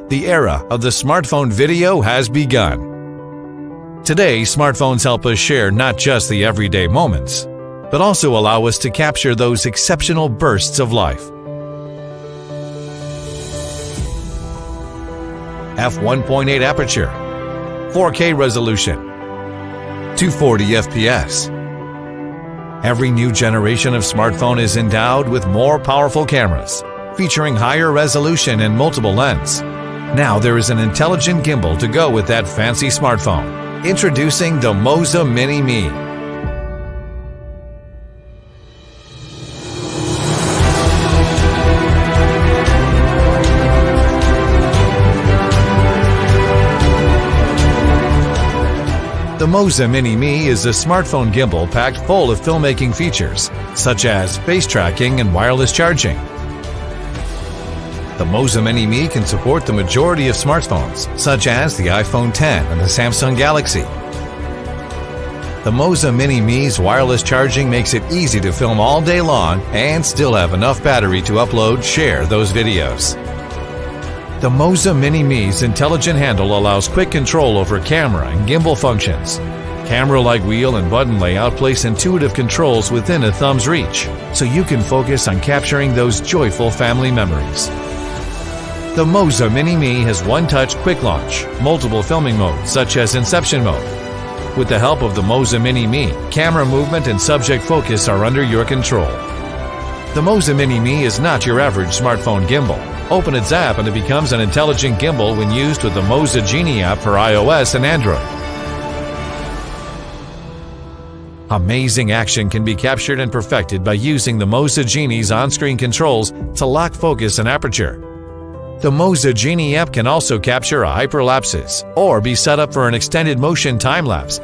The era of the smartphone video has begun. Today, smartphones help us share not just the everyday moments, but also allow us to capture those exceptional bursts of life. f1.8 aperture, 4K resolution, 240 FPS. Every new generation of smartphone is endowed with more powerful cameras, featuring higher resolution and multiple lenses. Now there is an intelligent gimbal to go with that fancy smartphone. Introducing the Moza Mini Me. The Moza Mini Me is a smartphone gimbal packed full of filmmaking features, such as face tracking and wireless charging. The Moza Mini Me can support the majority of smartphones, such as the iPhone X and the Samsung Galaxy. The Moza Mini Me's wireless charging makes it easy to film all day long and still have enough battery to share those videos. The Moza Mini Me's intelligent handle allows quick control over camera and gimbal functions. Camera-like wheel and button layout place intuitive controls within a thumb's reach, so you can focus on capturing those joyful family memories. The Moza Mini Me has one-touch quick launch, multiple filming modes such as Inception mode. With the help of the Moza Mini Me, camera movement and subject focus are under your control. The Moza Mini Me is not your average smartphone gimbal. Open its app and it becomes an intelligent gimbal when used with the Moza Genie app for iOS and Android. Amazing action can be captured and perfected by using the Moza Genie's on-screen controls to lock focus and aperture. The Moza Genie app can also capture a hyperlapses or be set up for an extended motion time-lapse.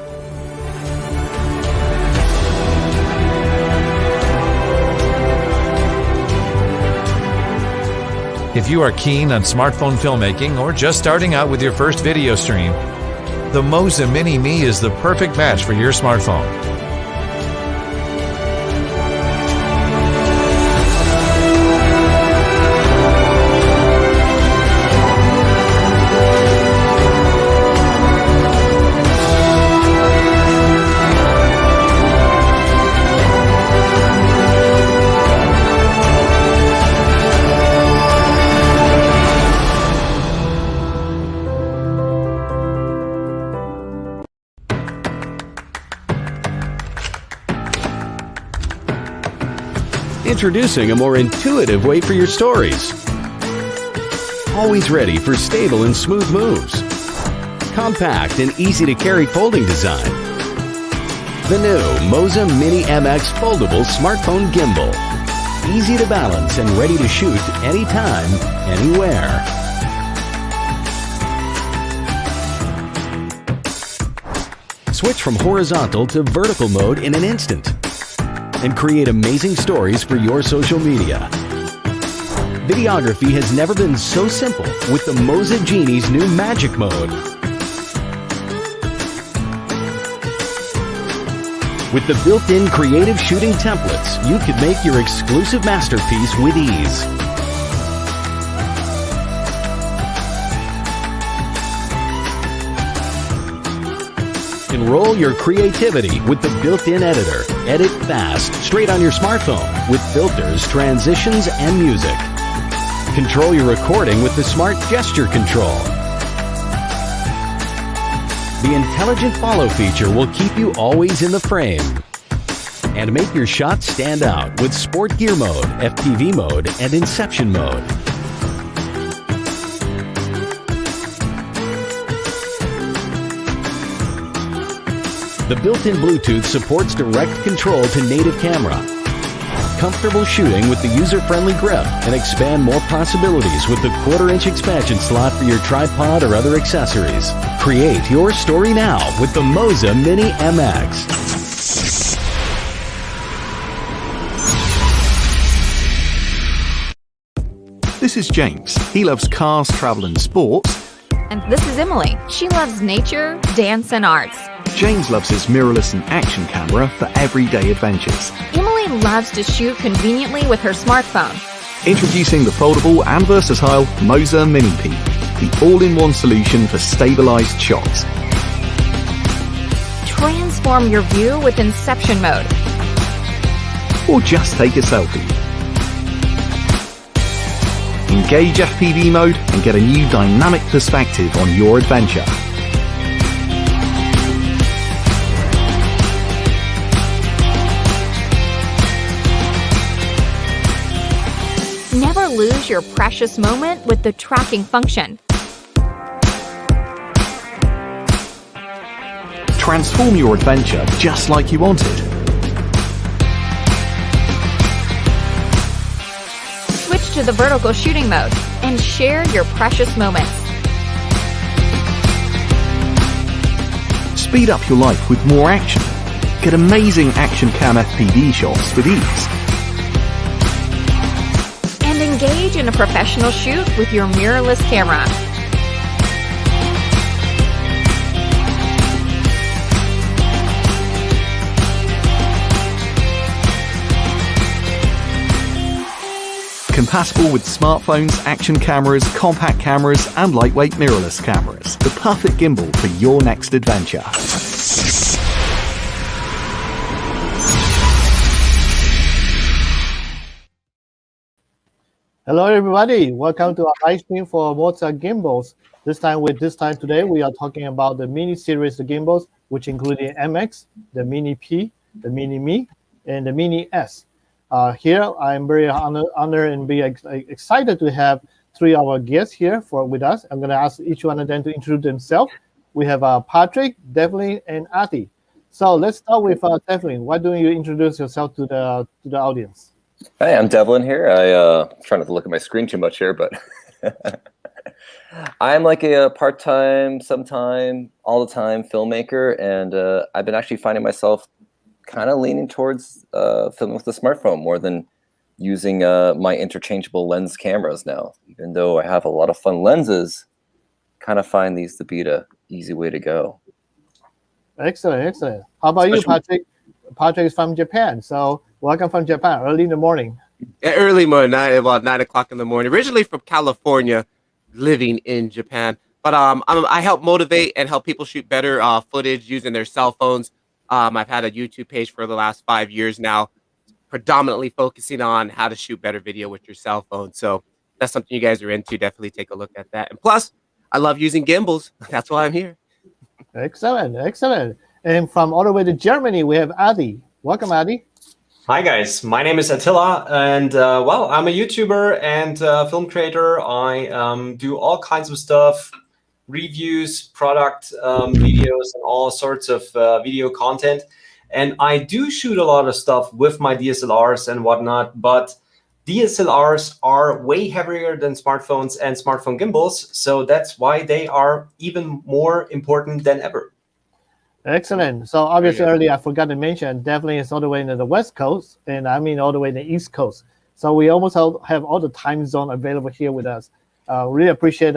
If you are keen on smartphone filmmaking or just starting out with your first video stream, the Moza Mini Me is the perfect match for your smartphone. Introducing a more intuitive way for your stories. Always ready for stable and smooth moves. Compact and easy to carry folding design. The new Moza Mini MX Foldable Smartphone Gimbal. Easy to balance and ready to shoot anytime, anywhere. Switch from horizontal to vertical mode in an instant and create amazing stories for your social media. Videography has never been so simple with the Moza Genie's new Magic Mode. With the built-in creative shooting templates, you could make your exclusive masterpiece with ease. Enroll your creativity with the built-in editor. Edit fast, straight on your smartphone with filters, transitions, and music. Control your recording with the Smart Gesture Control. The Intelligent Follow feature will keep you always in the frame. And make your shots stand out with Sport Gear Mode, FPV Mode, and Inception Mode. The built-in Bluetooth supports direct control to native camera. Comfortable shooting with the user-friendly grip and expand more possibilities with the 1/4-inch expansion slot for your tripod or other accessories. Create your story now with the Moza Mini MX. This is James. He loves cars, travel and sports. And this is Emily. She loves nature, dance and arts. James loves his mirrorless and action camera for everyday adventures. Emily loves to shoot conveniently with her smartphone. Introducing the foldable and versatile Moza Mini P. the all-in-one solution for stabilized shots. Transform your view with Inception mode. Or just take a selfie. Engage FPV mode and get a new dynamic perspective on your adventure. Never lose your precious moment with the tracking function. Transform your adventure just like you wanted. Switch to the vertical shooting mode and share your precious moments. Speed up your life with more action. Get amazing action cam FPV shots with ease. And engage in a professional shoot with your mirrorless camera. Compatible with smartphones, action cameras, compact cameras, and lightweight mirrorless cameras. The perfect gimbal for your next adventure. Hello everybody, welcome to our live stream for Moza Gimbals. This time today we are talking about the Mini Series of gimbals, which include the MX, the Mini P, the Mini Me, and the Mini S. Here I'm very honored and be excited to have three of our guests here with us. I'm going to ask each one of them to introduce themselves. We have Patrick, Devlin, and Ati. So let's start with Devlin. Why don't you introduce yourself to the audience? Hi, I'm Devlin here. I'm trying not to look at my screen too much here, but I'm like a part-time, sometime, all the time filmmaker, and I've been actually finding myself kind of leaning towards filming with the smartphone more than using my interchangeable lens cameras now. Even though I have a lot of fun lenses, kind of find these to be the easy way to go. Excellent, excellent. How about you, Patrick? Patrick is from Japan, so welcome from Japan, early in the morning. Early morning, about 9 o'clock in the morning. Originally from California, living in Japan. But I help motivate and help people shoot better footage using their cell phones. I've had a YouTube page for the last 5 years now, predominantly focusing on how to shoot better video with your cell phone. So that's something you guys are into. Definitely take a look at that. And plus, I love using gimbals. That's why I'm here. Excellent, excellent. And from all the way to Germany, we have Adi. Welcome, Adi. Hi guys, my name is Attila, and well, I'm a YouTuber and film creator. I do all kinds of stuff, reviews, product videos, and all sorts of video content. And I do shoot a lot of stuff with my DSLRs and whatnot, but DSLRs are way heavier than smartphones and smartphone gimbals, so that's why they are even more important than ever. Excellent. So obviously earlier I forgot to mention, Devlin is all the way in the West Coast, and I mean all the way in the East Coast. So we almost have all the time zone available here with us. Really appreciate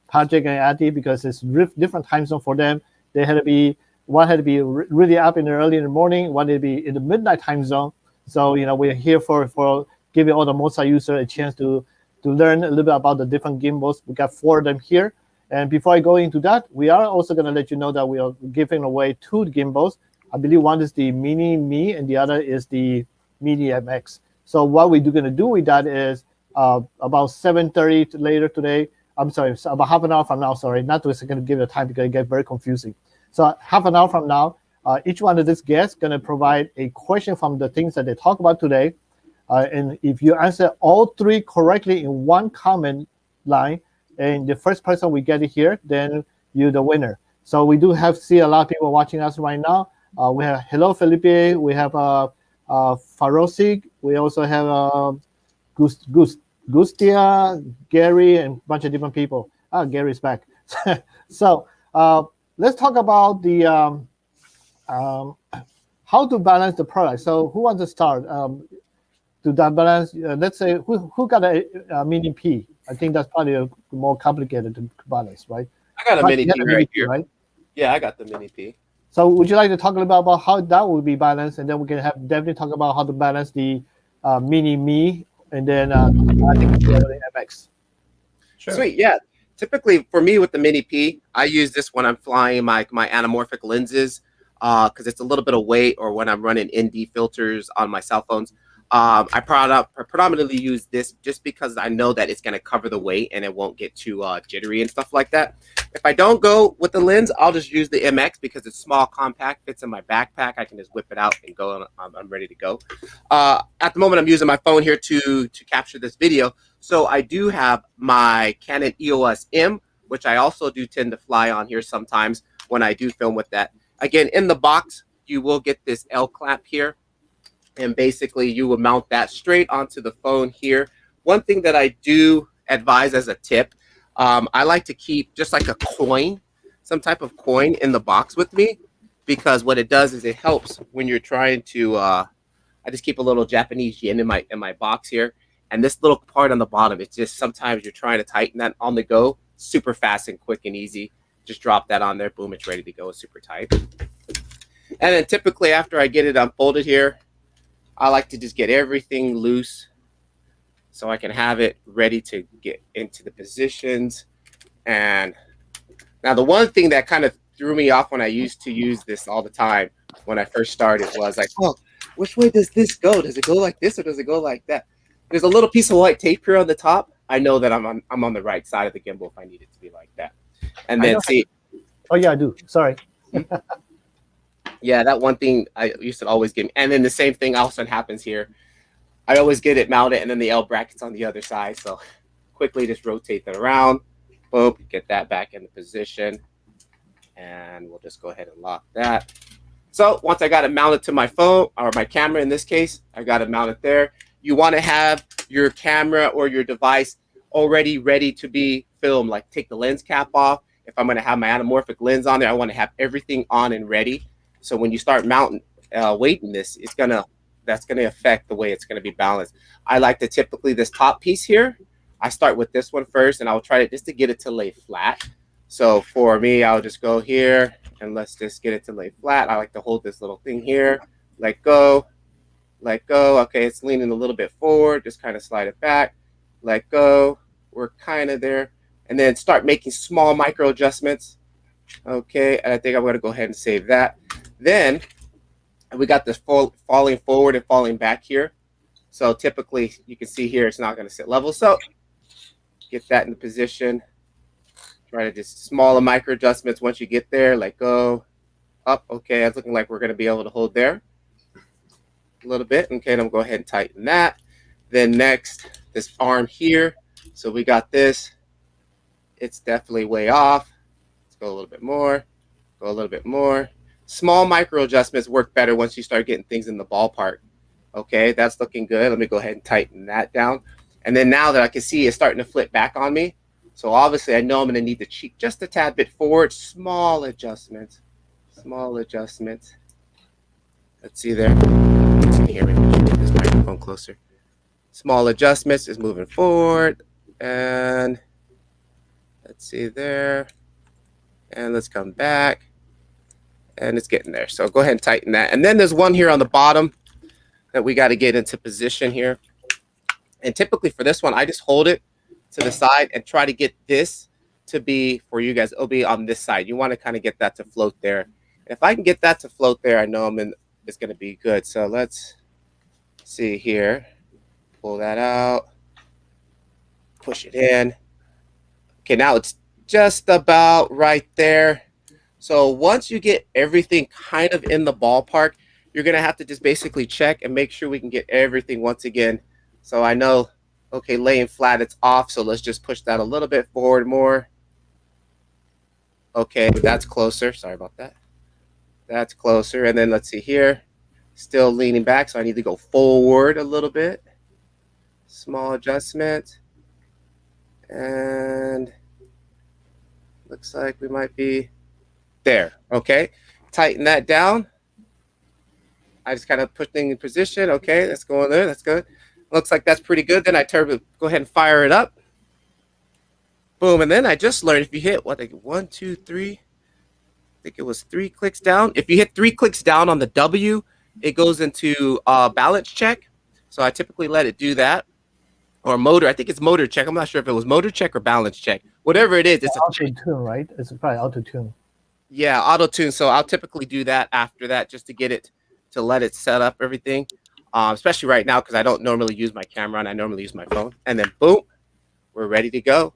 Patrick and Adi, because it's different time zone for them. They had to be, one had to be really up early in the morning, one had to be in the midnight time zone. So we're here for giving all the Moza users a chance to learn a little bit about the different gimbals. We got 4 of them here. And before I go into that, we are also going to let you know that we are giving away 2 gimbals. I believe one is the Mini Me and the other is the Mini MX. So what we're going to do with that is about 7:30 later today. I'm sorry, about half an hour from now. Sorry, not to going to give you a time because it get very confusing. So half an hour from now, each one of these guests going to provide a question from the things that they talk about today. And if you answer all 3 correctly in one comment line, and the first person we get it here, then you're the winner. So we do see a lot of people watching us right now. We have Hello Felipe, we have Farosig, we also have Gustia, Gary, and a bunch of different people. Gary's back. So let's talk about the how to balance the product. So who wants to start? To that balance, let's say who got a Mini P? I think that's probably more complicated to balance, right? I got a Mini P right here. Right? Yeah, I got the Mini P. So would you like to talk a little bit about how that will be balanced, and then we can have Devlin talk about how to balance the Mini Me, and then I think the MX. Sure. Sweet, yeah. typically for me with the Mini P, I use this when I'm flying my anamorphic lenses because it's a little bit of weight, or when I'm running ND filters on my cell phones. I predominantly use this just because I know that it's going to cover the weight and it won't get too jittery and stuff like that. If I don't go with the lens, I'll just use the MX because it's small, compact, fits in my backpack. I can just whip it out and go, and I'm ready to go. At the moment, I'm using my phone here to capture this video. So I do have my Canon EOS M, which I also do tend to fly on here sometimes when I do film with that. Again, in the box, you will get this L clamp here. And basically, you will mount that straight onto the phone here. One thing that I do advise as a tip, I like to keep just like a coin, some type of coin in the box with me, because what it does is it helps when you're trying to, I just keep a little Japanese yen in my box here. And this little part on the bottom, it's just sometimes you're trying to tighten that on the go, super fast and quick and easy. Just drop that on there, boom, it's ready to go, it's super tight. And then typically after I get it unfolded here, I like to just get everything loose so I can have it ready to get into the positions. And now the one thing that kind of threw me off when I used to use this all the time when I first started was like, oh, which way does this go? Does it go like this or does it go like that? There's a little piece of white tape here on the top. I know that I'm on the right side of the gimbal if I need it to be like that. And then see. Oh yeah, I do. Sorry. Yeah, that one thing I used to always get. And then the same thing also happens here. I always get it mounted and then the L bracket's on the other side. So quickly just rotate that around. Boom, get that back into position. And we'll just go ahead and lock that. So once I got it mounted to my phone, or my camera in this case, I got it mounted there. You want to have your camera or your device already ready to be filmed. Like take the lens cap off. If I'm going to have my anamorphic lens on there, I want to have everything on and ready. So when you start mounting, weighting this, that's gonna affect the way it's gonna be balanced. I like to typically this top piece here, I start with this one first, and I'll try it just to get it to lay flat. So for me, I'll just go here and let's just get it to lay flat. I like to hold this little thing here, let go, let go. Okay, it's leaning a little bit forward. Just kind of slide it back, let go. We're kind of there, and then start making small micro adjustments. Okay, and I think I'm gonna go ahead and save that. Then we got this falling forward and falling back here. So typically you can see here it's not going to sit level. So get that in the position. Try to just smaller micro adjustments once you get there. Let go, up. Okay, it's looking like we're going to be able to hold there a little bit. Okay, and I'm going to go ahead and tighten that. Then next, this arm here. So we got this. It's definitely way off. Let's go a little bit more. Go a little bit more. Small micro adjustments work better once you start getting things in the ballpark. Okay, that's looking good. Let me go ahead and tighten that down. And then now that I can see it's starting to flip back on me. So obviously I know I'm going to need the cheek just a tad bit forward. Small adjustments. Small adjustments. Let's see there. Let's see here. Maybe I should get this microphone closer. Small adjustments is moving forward. And let's see there. And let's come back. And it's getting there. So go ahead and tighten that. And then there's one here on the bottom that we got to get into position here. And typically for this one, I just hold it to the side and try to get this to be, for you guys, it'll be on this side. You want to kind of get that to float there. And if I can get that to float there, I know it's going to be good. So let's see here. Pull that out. Push it in. Okay, now it's just about right there. So once you get everything kind of in the ballpark, you're going to have to just basically check and make sure we can get everything once again. So I know, okay, laying flat, it's off. So let's just push that a little bit forward more. Okay, that's closer. Sorry about that. That's closer. And then let's see here. Still leaning back, so I need to go forward a little bit. Small adjustment. And looks like we might be there. Okay, tighten that down. I just kind of put things in position. Okay, that's going there. That's good. Looks like that's pretty good. Then I go ahead and fire it up. Boom. And then I just learned if you hit what, like 1, 2, 3, I think it was 3 clicks down. If you hit 3 clicks down on the W, it goes into balance check. So I typically let it do that. or motor. I think it's motor check. I'm not sure if it was motor check or balance check. Whatever it is, it's a auto tune, right? It's probably auto tune. Yeah, auto tune. So I'll typically do that after that just to get it to let it set up everything. Especially right now because I don't normally use my camera and I normally use my phone. And then boom, we're ready to go.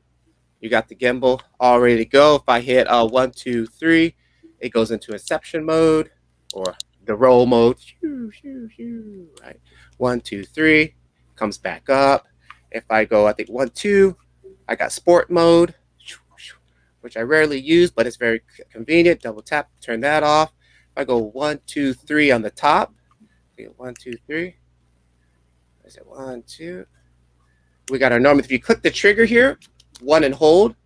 You got the gimbal all ready to go. If I hit 1, 2, 3, it goes into inception mode or the roll mode. Right. 1, 2, 3, comes back up. If I go, I think 1, 2, I got sport mode, which I rarely use, but it's very convenient. Double tap, turn that off. If I go 1, 2, 3 on the top, 1, 2, 3. I said 1, 2. We got our normal. If you click the trigger here, 1 and hold,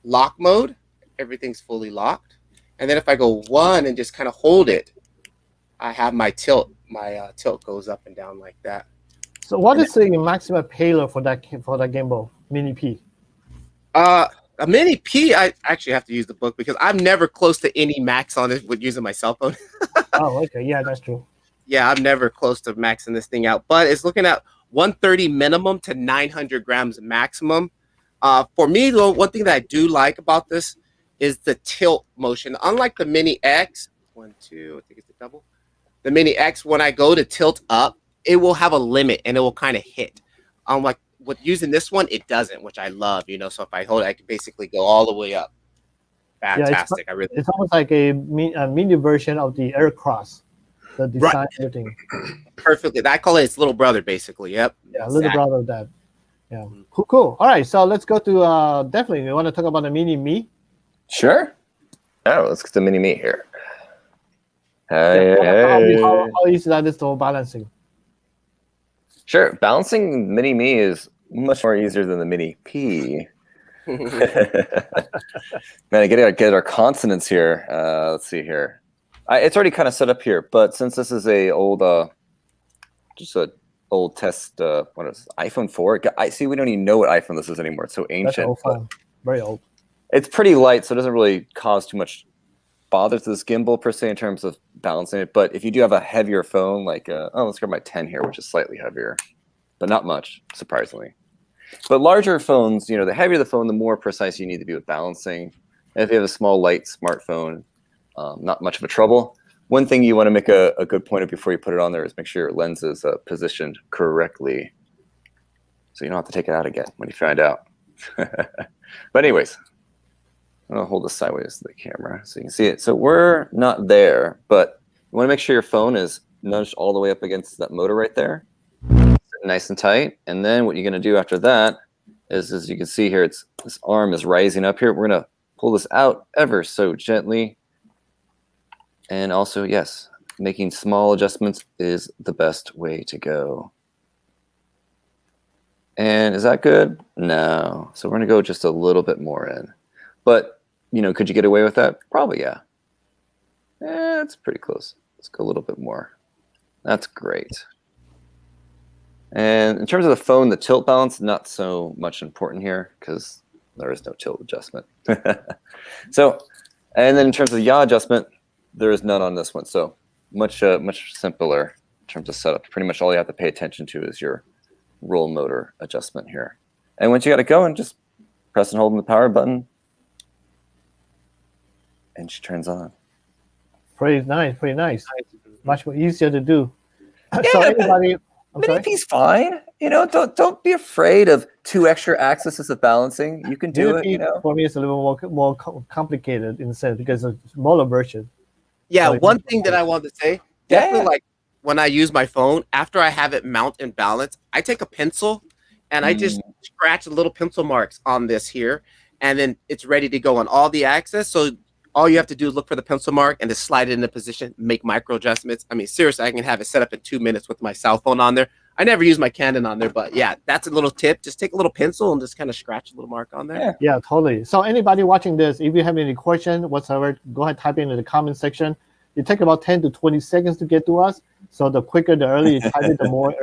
lock mode, everything's fully locked. And then if I go 1 and just kind of hold it, I have my tilt. My tilt goes up and down like that. So what is the maximum payload for that gimbal, Mini P? A Mini P, I actually have to use the book because I'm never close to any max on it with using my cell phone. Oh, okay. Yeah, that's true. Yeah, I'm never close to maxing this thing out, but it's looking at 130 minimum to 900 grams maximum. For me, though, one thing that I do like about this is the tilt motion. Unlike the Mini X, 1, 2, I think it's the double. The Mini X, when I go to tilt up, it will have a limit and it will kind of hit. Like with using this one, it doesn't, which I love, you know. So if I hold it, I can basically go all the way up. Fantastic. Yeah, it's almost like a mini version of the Aircross, the design, Right. everything. Perfectly. I call it its little brother, basically. Yep. Yeah, little brother of that. Yeah. Cool. All right, so let's go to Devlin. You want to talk about the Mini Me? Sure. Oh, let's get the Mini Me here. How easy that is for balancing? Sure. Balancing Mini Me is much more easier than the Mini P. Man, I get our consonants here. Let's see here. It's already kind of set up here, but since this is a old, just a old test, what is it, iPhone 4? I see. We don't even know what iPhone this is anymore. It's so ancient. That's old phone. Very old. It's pretty light, so it doesn't really cause too much bother to this gimbal per se in terms of balancing it. But if you do have a heavier phone, like let's grab my 10 here, which is slightly heavier, but not much, surprisingly. But larger phones, you know, the heavier the phone, the more precise you need to be with balancing. And if you have a small, light smartphone, not much of a trouble. One thing you want to make a good point of before you put it on there is make sure your lens is positioned correctly, so you don't have to take it out again when you find out. But anyways, I'm gonna hold this sideways to the camera so you can see it. So we're not there, but you want to make sure your phone is nudged all the way up against that motor right there, nice and tight. And then what you're gonna do after that is, as you can see here, this arm is rising up here. We're gonna pull this out ever so gently. And also, yes, making small adjustments is the best way to go. And is that good? No. So we're going to go just a little bit more in. But, you know, could you get away with that? Probably, yeah. It's pretty close. Let's go a little bit more. That's great. And in terms of the phone, the tilt balance, not so much important here because there is no tilt adjustment. So, and then in terms of yaw adjustment, there is none on this one, so much simpler in terms of setup. Pretty much all you have to pay attention to is your roll motor adjustment here. And once you got it going, just press and hold the power button, and she turns on. Pretty nice. Much more easier to do. Yeah, so anybody, Mini P's fine. You know, don't be afraid of 2 extra axes of balancing. You can do it. You know, for me, it's a little more complicated in a sense because it's a smaller version. Yeah, one thing that I want to say, definitely like when I use my phone, after I have it mount and balance, I take a pencil and I just scratch little pencil marks on this here, and then it's ready to go on all the axes. So all you have to do is look for the pencil mark and just slide it into position, make micro adjustments. I mean, seriously, I can have it set up in 2 minutes with my cell phone on there. I never use my Canon on there, but yeah, that's a little tip. Just take a little pencil and just kind of scratch a little mark on there. Yeah, totally. So anybody watching this, if you have any question whatsoever, go ahead, type in the comment section. It takes about 10 to 20 seconds to get to us. So the quicker, the earlier you type it, the more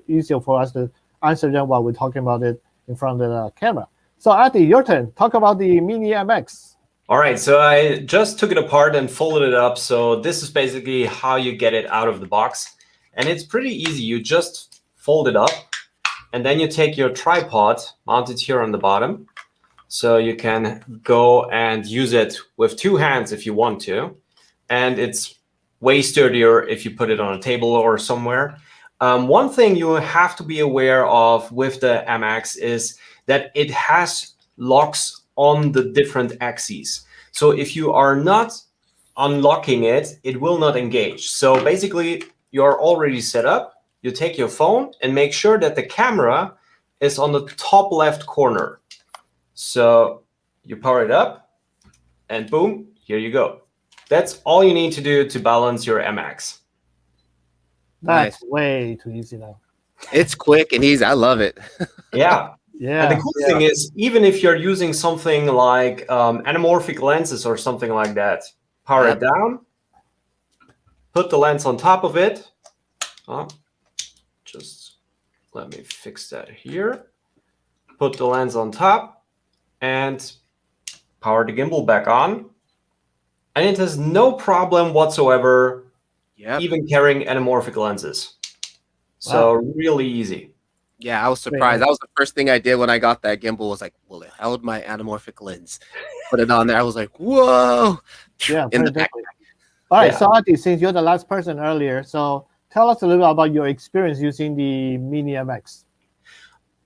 easier for us to answer them while we're talking about it in front of the camera. So Ati, your turn. Talk about the Mini MX. All right, so I just took it apart and folded it up. So this is basically how you get it out of the box. And it's pretty easy. You just fold it up and then you take your tripod, mount it here on the bottom. So you can go and use it with 2 hands if you want to. And it's way sturdier if you put it on a table or somewhere. One thing you have to be aware of with the MX is that it has locks on the different axes. So if you are not unlocking it, it will not engage. So basically, you're already set up. You take your phone and make sure that the camera is on the top left corner. So you power it up, and boom, here you go. That's all you need to do to balance your MX. That's way too easy now. It's quick and easy. I love it. Yeah. Yeah. And the cool thing is, even if you're using something like anamorphic lenses or something like that, power it down, put the lens on top of it. Just let me fix that here. Put the lens on top and power the gimbal back on. And it has no problem whatsoever even carrying anamorphic lenses. So really easy. Yeah, I was surprised. That was the first thing I did when I got that gimbal. Was like, well, it held my anamorphic lens. Put it on there. I was like, whoa. Yeah. In the back. All right. So Ati, since you're the last person earlier, so tell us a little bit about your experience using the Mini MX.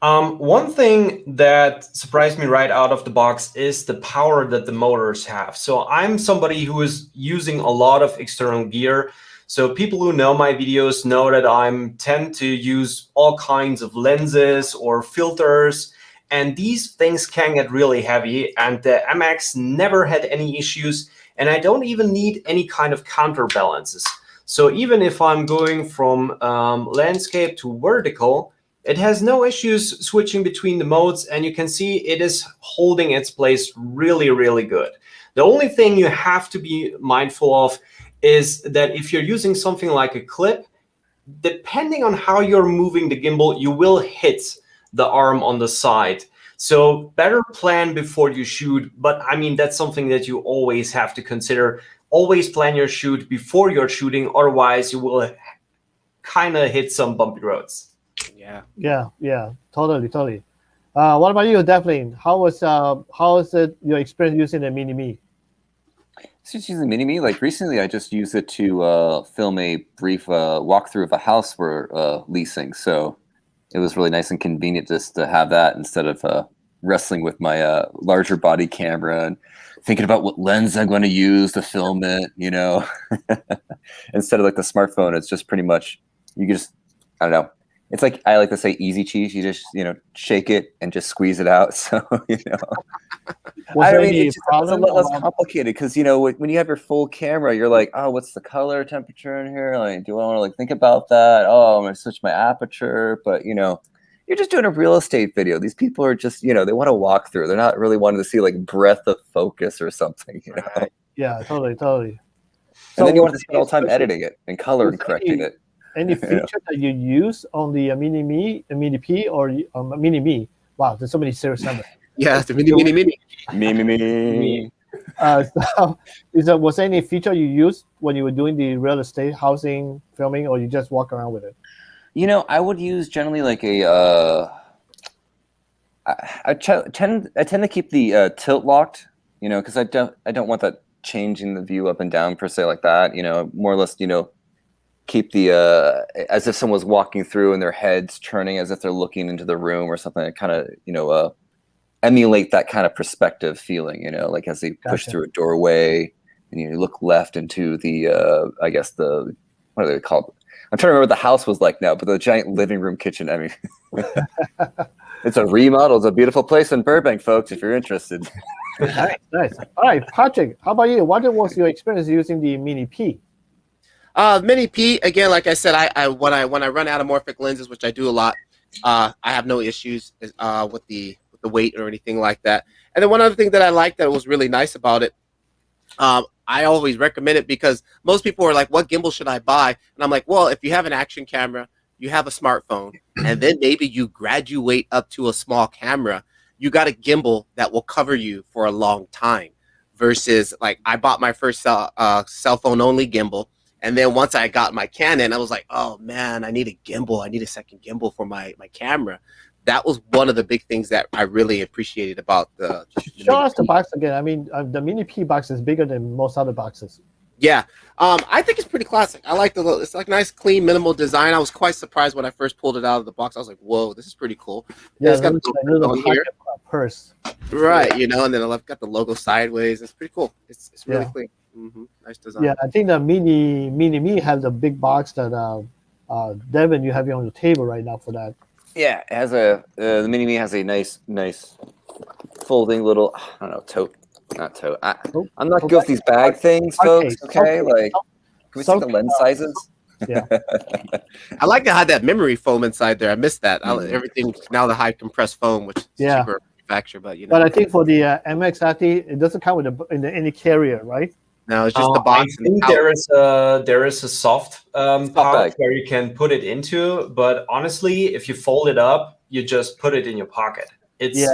One thing that surprised me right out of the box is the power that the motors have. So I'm somebody who is using a lot of external gear. So people who know my videos know that I tend to use all kinds of lenses or filters, and these things can get really heavy, and the MX never had any issues, and I don't even need any kind of counterbalances. So even if I'm going from landscape to vertical, it has no issues switching between the modes, and you can see it is holding its place really, really good. The only thing you have to be mindful of is that if you're using something like a clip, depending on how you're moving the gimbal, you will hit the arm on the side. So better plan before you shoot, but I mean, that's something that you always have to consider. Always plan your shoot before you're shooting, otherwise you will kind of hit some bumpy roads. Yeah, totally. What about you, Devlin? How is it your experience using the Mini Me? Since using Mini Me, like recently, I just used it to film a brief walkthrough of a house we're leasing. So it was really nice and convenient just to have that instead of wrestling with my larger body camera and thinking about what lens I'm going to use to film it. You know, instead of like the smartphone, it's just pretty much you can just I don't know. It's like I like to say easy cheese. You just shake it and just squeeze it out. So I mean, it's a lot less complicated because when you have your full camera, you're like, oh, what's the color temperature in here? Like, do I want to like think about that? Oh, I'm gonna switch my aperture. But you're just doing a real estate video. These people are just they want to walk through. They're not really wanting to see like breadth of focus or something. Yeah, totally. And so then you want to spend all the time editing it and color and correcting it. Any feature that you use on the Mini Me, Mini P, or Mini Me? Wow, there's so many serious numbers. Yeah, the Mini. So, was there any feature you used when you were doing the real estate housing filming, or you just walk around with it? I would use generally like a. I tend to keep the tilt locked, because I don't want that changing the view up and down per se like that. More or less, keep the as if someone was walking through and their heads turning as if they're looking into the room or something. To kind of emulate that kind of perspective feeling. Like as they push through a doorway and you look left into the I guess the what do they call it? I'm trying to remember what the house was like now, but the giant living room kitchen. I mean, it's a remodel. It's a beautiful place in Burbank, folks. If you're interested. Nice. All right, Patrick. How about you? What was your experience using the Mini P? Mini P, again, like I said, I when I run anamorphic lenses, which I do a lot, I have no issues with the weight or anything like that. And then one other thing that I like that was really nice about it, I always recommend it because most people are like, what gimbal should I buy? And I'm like, well, if you have an action camera, you have a smartphone, and then maybe you graduate up to a small camera, you got a gimbal that will cover you for a long time versus like I bought my first cell phone only gimbal. And then once I got my Canon, I was like, oh man, I need a gimbal. I need a second gimbal for my camera. That was one of the big things that I really appreciated about the Show us the box again. I mean, the Mini P box is bigger than most other boxes. Yeah, I think it's pretty classic. I like it's like nice, clean, minimal design. I was quite surprised when I first pulled it out of the box. I was like, whoa, this is pretty cool. Yeah, it's got a little here. Purse. Right, you know, and then I've got the logo sideways. It's pretty cool. It's really Yeah. clean. Nice design. Yeah, I think the Mini Me has a big box that Devin, you have it on the table right now for that. Yeah, it has a the Mini Me has a nice folding little, I don't know, tote, not tote. I'm not good with these bag things, folks. Okay, like, can we see the lens sizes? Yeah. I like to have that memory foam inside there. I missed that. Everything now the high compressed foam, which is cheaper manufacturer, but you know. But I think for the MX, it doesn't come with any carrier, right? No, it's just the box. I think there is a soft pouch where you can put it into, but honestly, if you fold it up, you just put it in your pocket. It's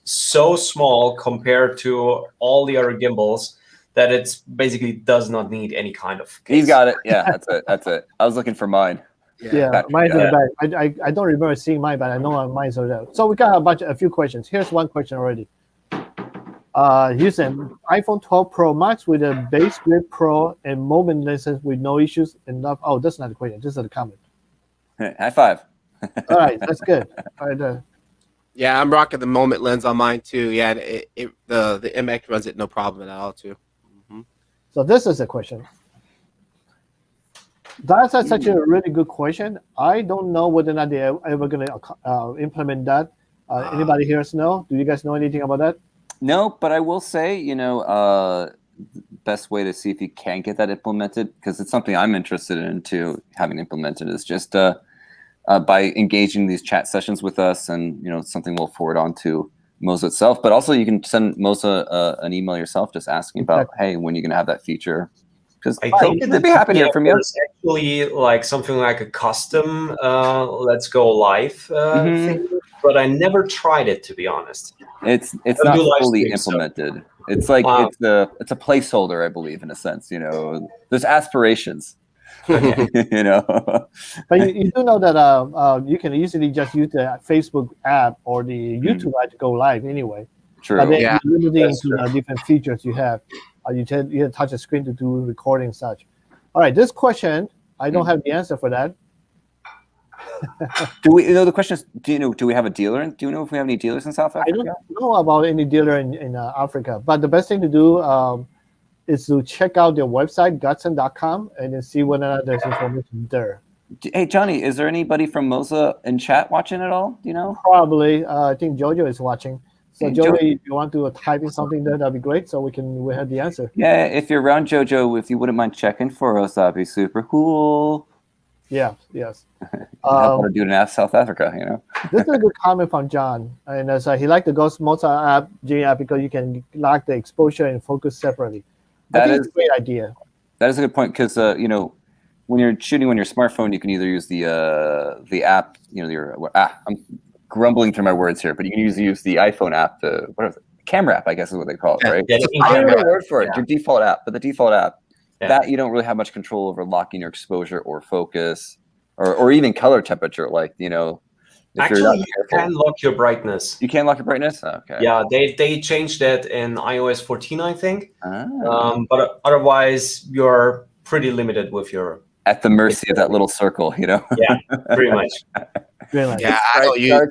so small compared to all the other gimbals that it's basically does not need any kind of case. He's got it. Yeah, that's it. I was looking for mine. Yeah, mine's in the back. I don't remember seeing mine, but I know mine's are there. So we got a few questions. Here's one question already. Using iPhone 12 Pro Max with a base grip Pro and moment lenses with no issues enough. Oh, that's not a question. This is a comment. High five. All right, that's good. All right. Yeah, I'm rocking the moment lens on mine too. Yeah, the MX runs it no problem at all too. So this is a question. That's such a really good question. I don't know whether or not they're ever going to implement that. Anybody here know? Do you guys know anything about that? No, but I will say, you know, best way to see if you can get that implemented, because it's something I'm interested in too, having implemented, is just by engaging these chat sessions with us, and you know, it's something we'll forward on to Moza itself. But also, you can send Moza an email yourself, just asking about, hey, when you're going to have that feature. Because I think they'd be happy to hear from you. There's actually like something like a custom Let's Go Live thing, but I never tried it, to be honest. It's not fully implemented. It's like it's a placeholder, I believe, in a sense. You know, there's aspirations. You know, but you do know that you can easily just use the Facebook app or the YouTube app to go live anyway. True. But then you're limiting to the different features you have. You touch the screen to do recording and such. All right, this question, I don't have the answer for that. Do we? You know, the question is, do we have a dealer? Do you know if we have any dealers in South Africa? I don't know about any dealer in Africa, but the best thing to do is to check out their website, Gudsen.com, and then see whether or not there's information there. Hey, Johnny, is there anybody from Moza in chat watching at all? Do you know? Probably. I think Jojo is watching. So, Joey, if you want to type in something there, that'd be great. So we have the answer. Yeah, if you're around, Jojo, if you wouldn't mind checking for us, that'd be super cool. Yeah, yes. I want to do it in South Africa, you know. This is a good comment from John, and so he liked the Ghost Moza app, G app, because you can lock the exposure and focus separately. I think it's a great idea. That is a good point, because you know, when you're shooting on your smartphone, you can either use the app, you know, I'm grumbling through my words here, but you can use the iPhone app, camera app, I guess is what they call it, right? I don't know the word for it. Your default app, but the default app, that you don't really have much control over locking your exposure or focus, or even color temperature. Like, you know, actually, you can lock your brightness. You can lock your brightness. Okay. Yeah, they changed that in iOS 14, I think. But otherwise, you're pretty limited with your. At the mercy of that little circle, you know. Yeah, pretty much. Yeah, I don't use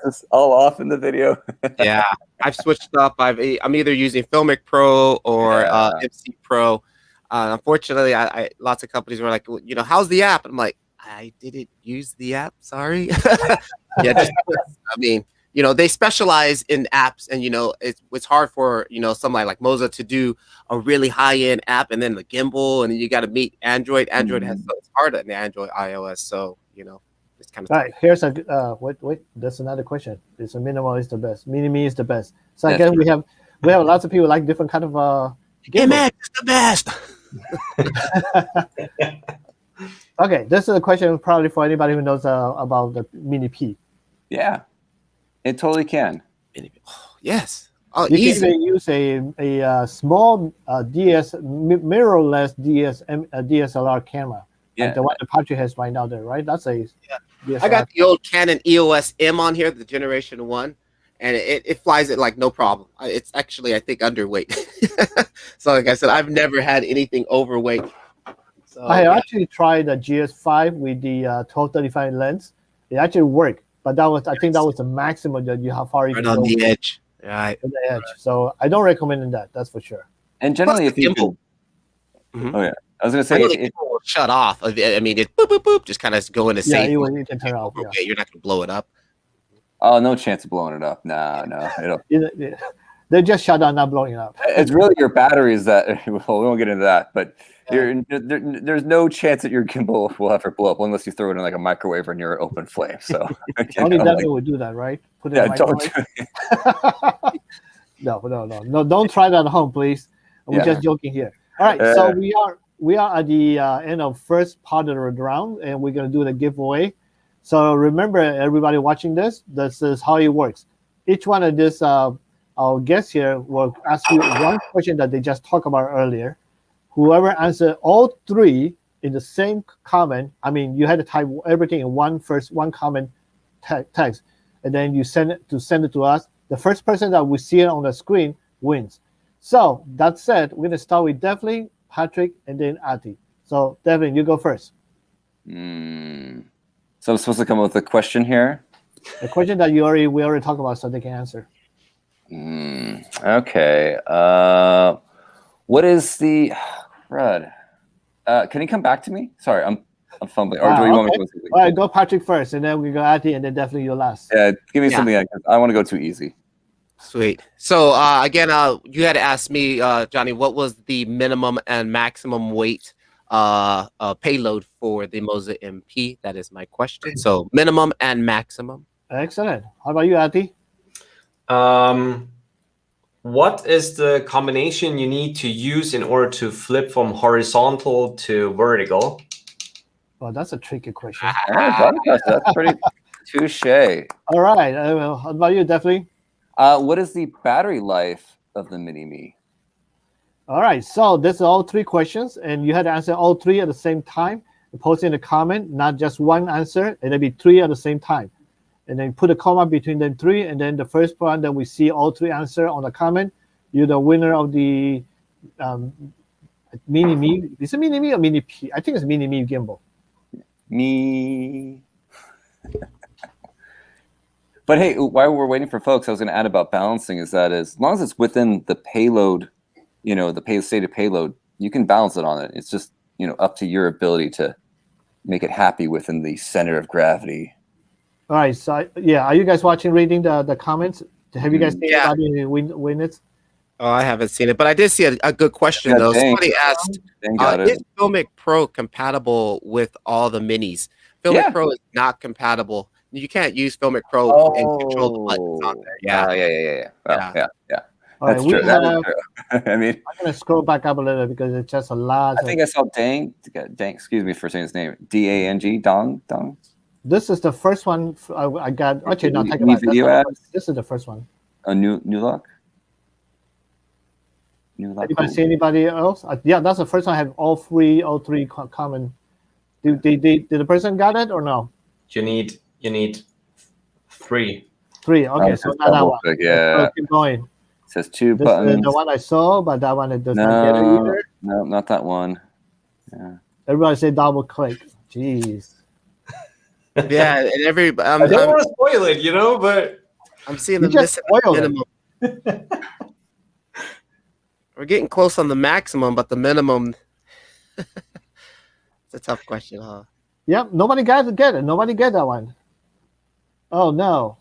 this all off in the video. Yeah, I've switched up. I'm either using Filmic Pro or MC Pro. Unfortunately, I lots of companies were like, well, you know, how's the app? And I'm like, I didn't use the app. Sorry. I mean, you know, they specialize in apps, and you know, it's hard for, you know, somebody like Moza to do a really high end app, and then the gimbal, and then you got to meet Android. Android has it's harder than Android, iOS. So you know, it's kind of right. Here's a wait. That's another question. It's a minimal is the best. Mini Me is the best. So again, we have lots of people like different kind of MX is the best. Okay, this is a question probably for anybody who knows about the Mini P. Yeah, it totally can. Yes. Oh, You easy. can even use a small mirrorless DSLR camera, Yeah. like the one that Patrick has right now there, right? That's a DSLR. I got the old Canon EOS M on here, the Generation 1, and it flies it like no problem. It's actually, I think, underweight. So like I said, I've never had anything overweight. So, I actually tried the GS5 with the 1235 lens. It actually worked, but I think that was the maximum that how far you right can on go the edge. Right. on the edge. So I don't recommend that. That's for sure. And generally, if you gimbal. can, oh yeah, I was gonna I say know if, the gimbal will shut off. I mean, it boop boop boop, just kind of go into Yeah, safe. you can turn it off. Yeah. Okay, you're not gonna blow it up. oh, no chance of blowing it up. No, They just shut down, not blowing up. it's really your batteries that. Well, we won't get into that, but there's no chance that your gimbal will ever blow up unless you throw it in like a microwave or near an open flame. So Only Devlin would do that, right? Put it in the don't microwave. do it. No, don't try that at home, please. We're just joking here. All right, so we are at the end of first part of the round, and we're gonna do the giveaway. So remember, everybody watching this is how it works. Each one of this our guests here will ask you one question that they just talked about earlier. Whoever answered all three in the same comment, I mean, you had to type everything in one comment text, and then you send it to us. The first person that we see it on the screen wins. So that said, we're gonna start with Devlin, Patrick, and then Ati. So Devlin, you go first. So I'm supposed to come up with a question here. The question that we already talked about, so they can answer. Okay. What is the crud? Can you come back to me? Sorry, I'm fumbling. Or do you want me to go? All right, go Patrick first, and then we go Ati, and then definitely you last. Yeah, give me something. I want to go too easy. Sweet. So again, you had to ask me, Johnny, what was the minimum and maximum weight payload for the Moza MP? That is my question. So minimum and maximum. Excellent. How about you, Ati? What is the combination you need to use in order to flip from horizontal to vertical? Oh, that's a tricky question. That's pretty touche. All right. How about you, Devlin? What is the battery life of the Mini Me? All right. So this is all three questions, and you had to answer all three at the same time. Post in a comment, not just one answer. It'll be three at the same time. And then put a comma between them three, and then the first one that we see all three answer on the comment, you're the winner of the Mini Me. Is it Mini Me or Mini P? I think it's Mini Me gimbal. Me. But hey, while we're waiting for folks, I was going to add about balancing is that as long as it's within the payload, the stated payload, you can balance it on it. It's just, up to your ability to make it happy within the center of gravity. All right. So yeah, are you guys reading the comments? Have you guys seen anybody win it? Oh, I haven't seen it, but I did see a good question though. Somebody asked, is Filmic Pro compatible with all the minis? Filmic Pro is not compatible. You can't use Filmic Pro and control the buttons on there. Yeah. All right, That's true. That is true. I mean, I'm gonna scroll back up a little because it's just a lot. I think I saw Dang. Excuse me for saying his name. DANG. Dong. This is the first one I got. Actually, no, take it back. This is the first one. A new look. Anybody see anybody else? Yeah, that's the first one. I have all three common. Did the person got it or no? You need three. Three. Okay, so not that one. Yeah. So keep going. It says two this buttons. Is the one I saw, but that one it does not get it either. No, not that one. Yeah. Everybody say double click. Jeez. Yeah, and I don't want to spoil it, but I'm seeing the missing minimum. We're getting close on the maximum, but the minimum. It's a tough question, huh? Yep, nobody get it. Nobody get that one. Oh no,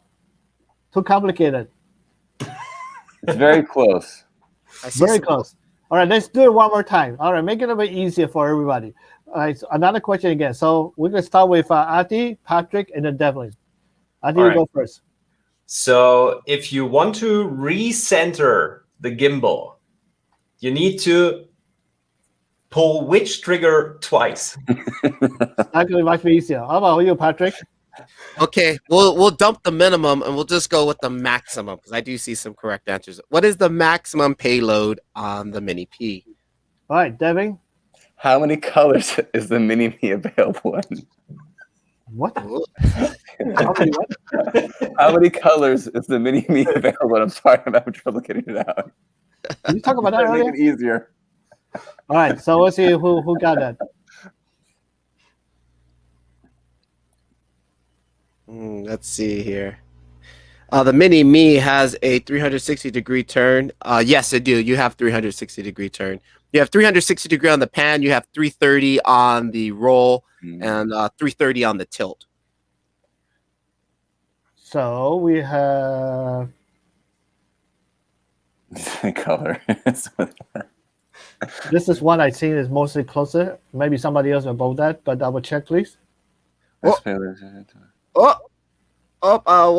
too complicated. It's very close. Very close. All right, let's do it one more time. All right, make it a bit easier for everybody. All right, so another question again. So we're gonna start with Ati, Patrick, and then Devlin. Ati, you go first. So if you want to recenter the gimbal, you need to pull which trigger twice? Actually, much easier. How about you, Patrick? Okay, we'll dump the minimum and we'll just go with the maximum because I do see some correct answers. What is the maximum payload on the Mini P? All right, Devin. How many colors is the Mini Me available in? What? How many colors is the Mini Me available in? I'm sorry, I'm having trouble getting it out. Did you talk about that earlier? Make it easier. All right, so let's see who got that. Let's see here. The Mini Me has a 360-degree turn. Yes, I do. You have 360-degree turn. You have 360-degree on the pan. You have 330 on the roll and 330 on the tilt. So we have color. This is one I think is mostly closer. Maybe somebody else above that, but double check, please. What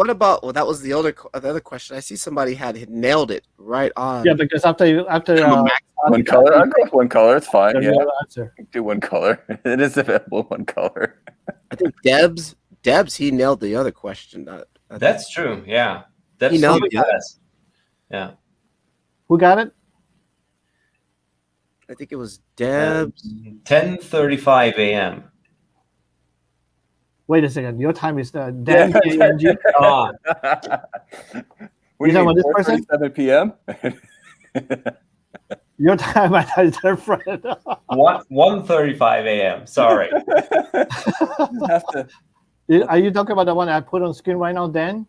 about? Well, that was the other question. I see somebody had nailed it right on. Yeah, because after one color, I'll go with one color. It's fine. Yeah, answer. Do one color. It is available in one color. I think Debs, he nailed the other question. That's true. Yeah, that's he nailed it. Yeah. Who got it? I think it was Debs. 10:35 a.m. Wait a second. Your time is Dan. You talking about this person? 7 p.m. Your time, I thought it's different. 1:35 a.m. Sorry. Are you talking about the one I put on screen right now, Dan?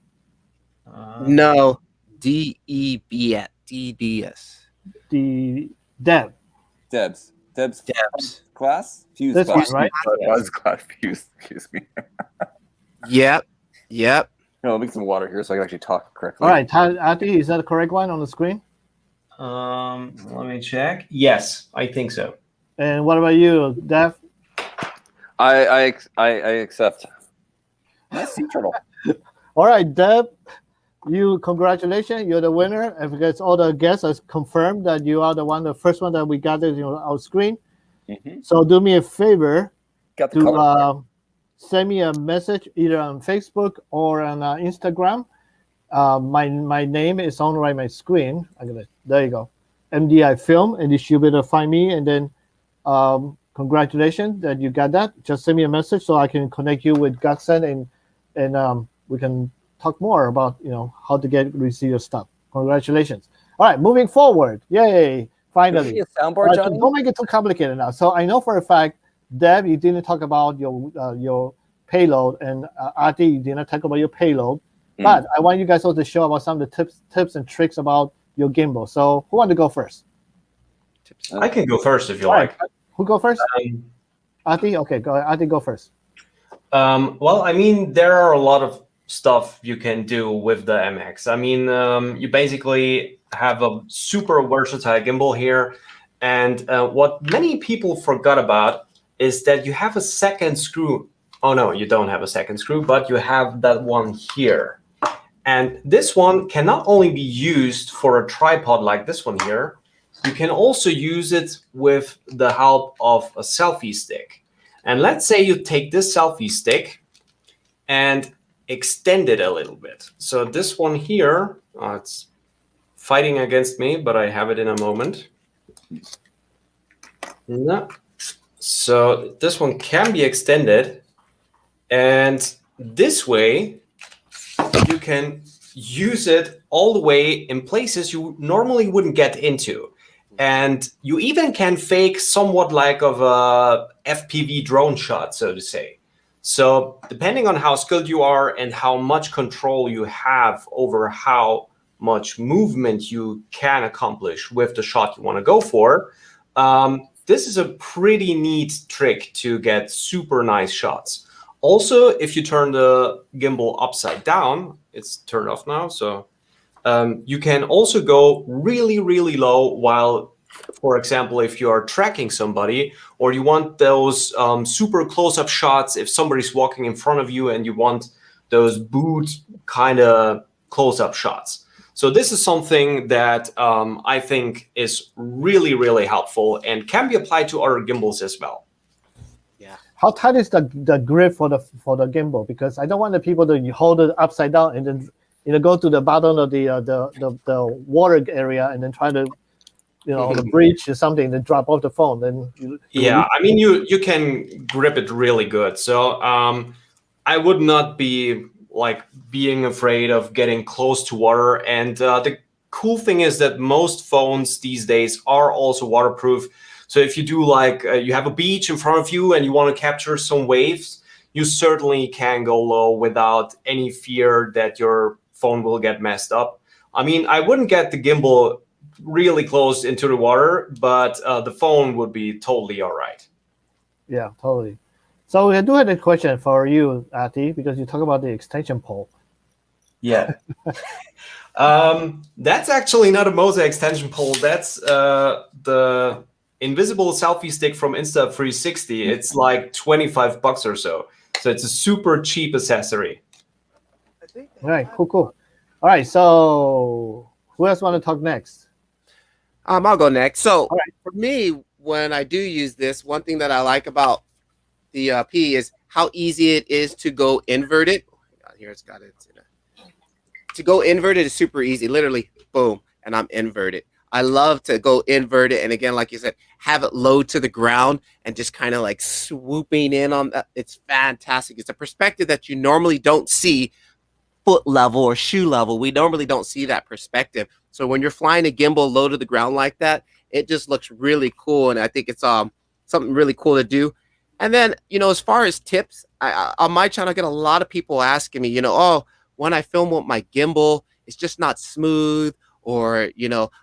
No, DEBS. DBS. The Deb. Debs class? Fuse this class. One, right? Buzz class fuse. Excuse me. Yep. No, I'll make some water here so I can actually talk correctly. All right, Ati, is that the correct one on the screen? Let me check. Yes, I think so. And what about you, Dev? I accept. Nice sea turtle. All right, Deb. Congratulations, you're the winner. And because all the guests have confirmed that you are the first one that we gathered on our screen. So do me a favor to send me a message either on Facebook or on Instagram. My name is on my screen. There you go. MDI Film, and you should be able to find me. And then congratulations that you got that. Just send me a message so I can connect you with Gudsen and we can talk more about how to receive your stuff. Congratulations. All right, moving forward. Yay! Finally. Soundboard, Johnny? Don't make it too complicated now. So I know for a fact, Deb, you didn't talk about your payload, and Ati, you didn't talk about your payload. But I want you guys also to show about some of the tips and tricks about your gimbal. So who wants to go first? I can go first if you like. Who go first? Ati? Okay, go ahead. Ati, go first. Well, I mean, there are a lot of stuff you can do with the MX. I mean, you basically have a super versatile gimbal here. And what many people forgot about is that you have a second screw. Oh, no, you don't have a second screw, but you have that one here. And this one can not only be used for a tripod like this one here, you can also use it with the help of a selfie stick. And let's say you take this selfie stick and extend it a little bit. So this one here, it's fighting against me, but I have it in a moment. No. So this one can be extended, and this way you can use it all the way in places you normally wouldn't get into. And you even can fake somewhat like of a FPV drone shot, so to say. So depending on how skilled you are and how much control you have over how much movement you can accomplish with the shot you want to go for, this is a pretty neat trick to get super nice shots. Also, if you turn the gimbal upside down, it's turned off now, so you can also go really, really low while, for example, if you are tracking somebody or you want those super close-up shots, if somebody's walking in front of you and you want those boot kind of close-up shots. So this is something that I think is really, really helpful and can be applied to other gimbals as well. Yeah. how tight is the grip for the gimbal? Because I don't want the people to hold it upside down and then go to the bottom of the water area and then try to on the bridge or something, then drop off the phone. Then yeah, I mean you can grip it really good. So I would not be like being afraid of getting close to water. And the cool thing is that most phones these days are also waterproof. So if you do like you have a beach in front of you and you want to capture some waves, you certainly can go low without any fear that your phone will get messed up. I mean, I wouldn't get the gimbal really close into the water, but the phone would be totally all right. Yeah, totally. So I do have a question for you, Ati, because you talk about the extension pole. Yeah. That's actually not a Moza extension pole. That's the invisible selfie stick from Insta360. It's like $25 or so. So it's a super cheap accessory. All right, cool. All right, so who else want to talk next? I'll go next. So for me, when I do use this, one thing that I like about the P is how easy it is to go inverted. Here it's got it. To go inverted is super easy. Literally, boom, and I'm inverted. I love to go inverted, and again, like you said, have it low to the ground and just kind of like swooping in on that. It's fantastic. It's a perspective that you normally don't see foot level or shoe level. We normally don't see that perspective. So when you're flying a gimbal low to the ground like that, it just looks really cool, and I think it's something really cool to do. And then, as far as tips, on my channel, I get a lot of people asking me, oh, when I film with my gimbal, it's just not smooth, or,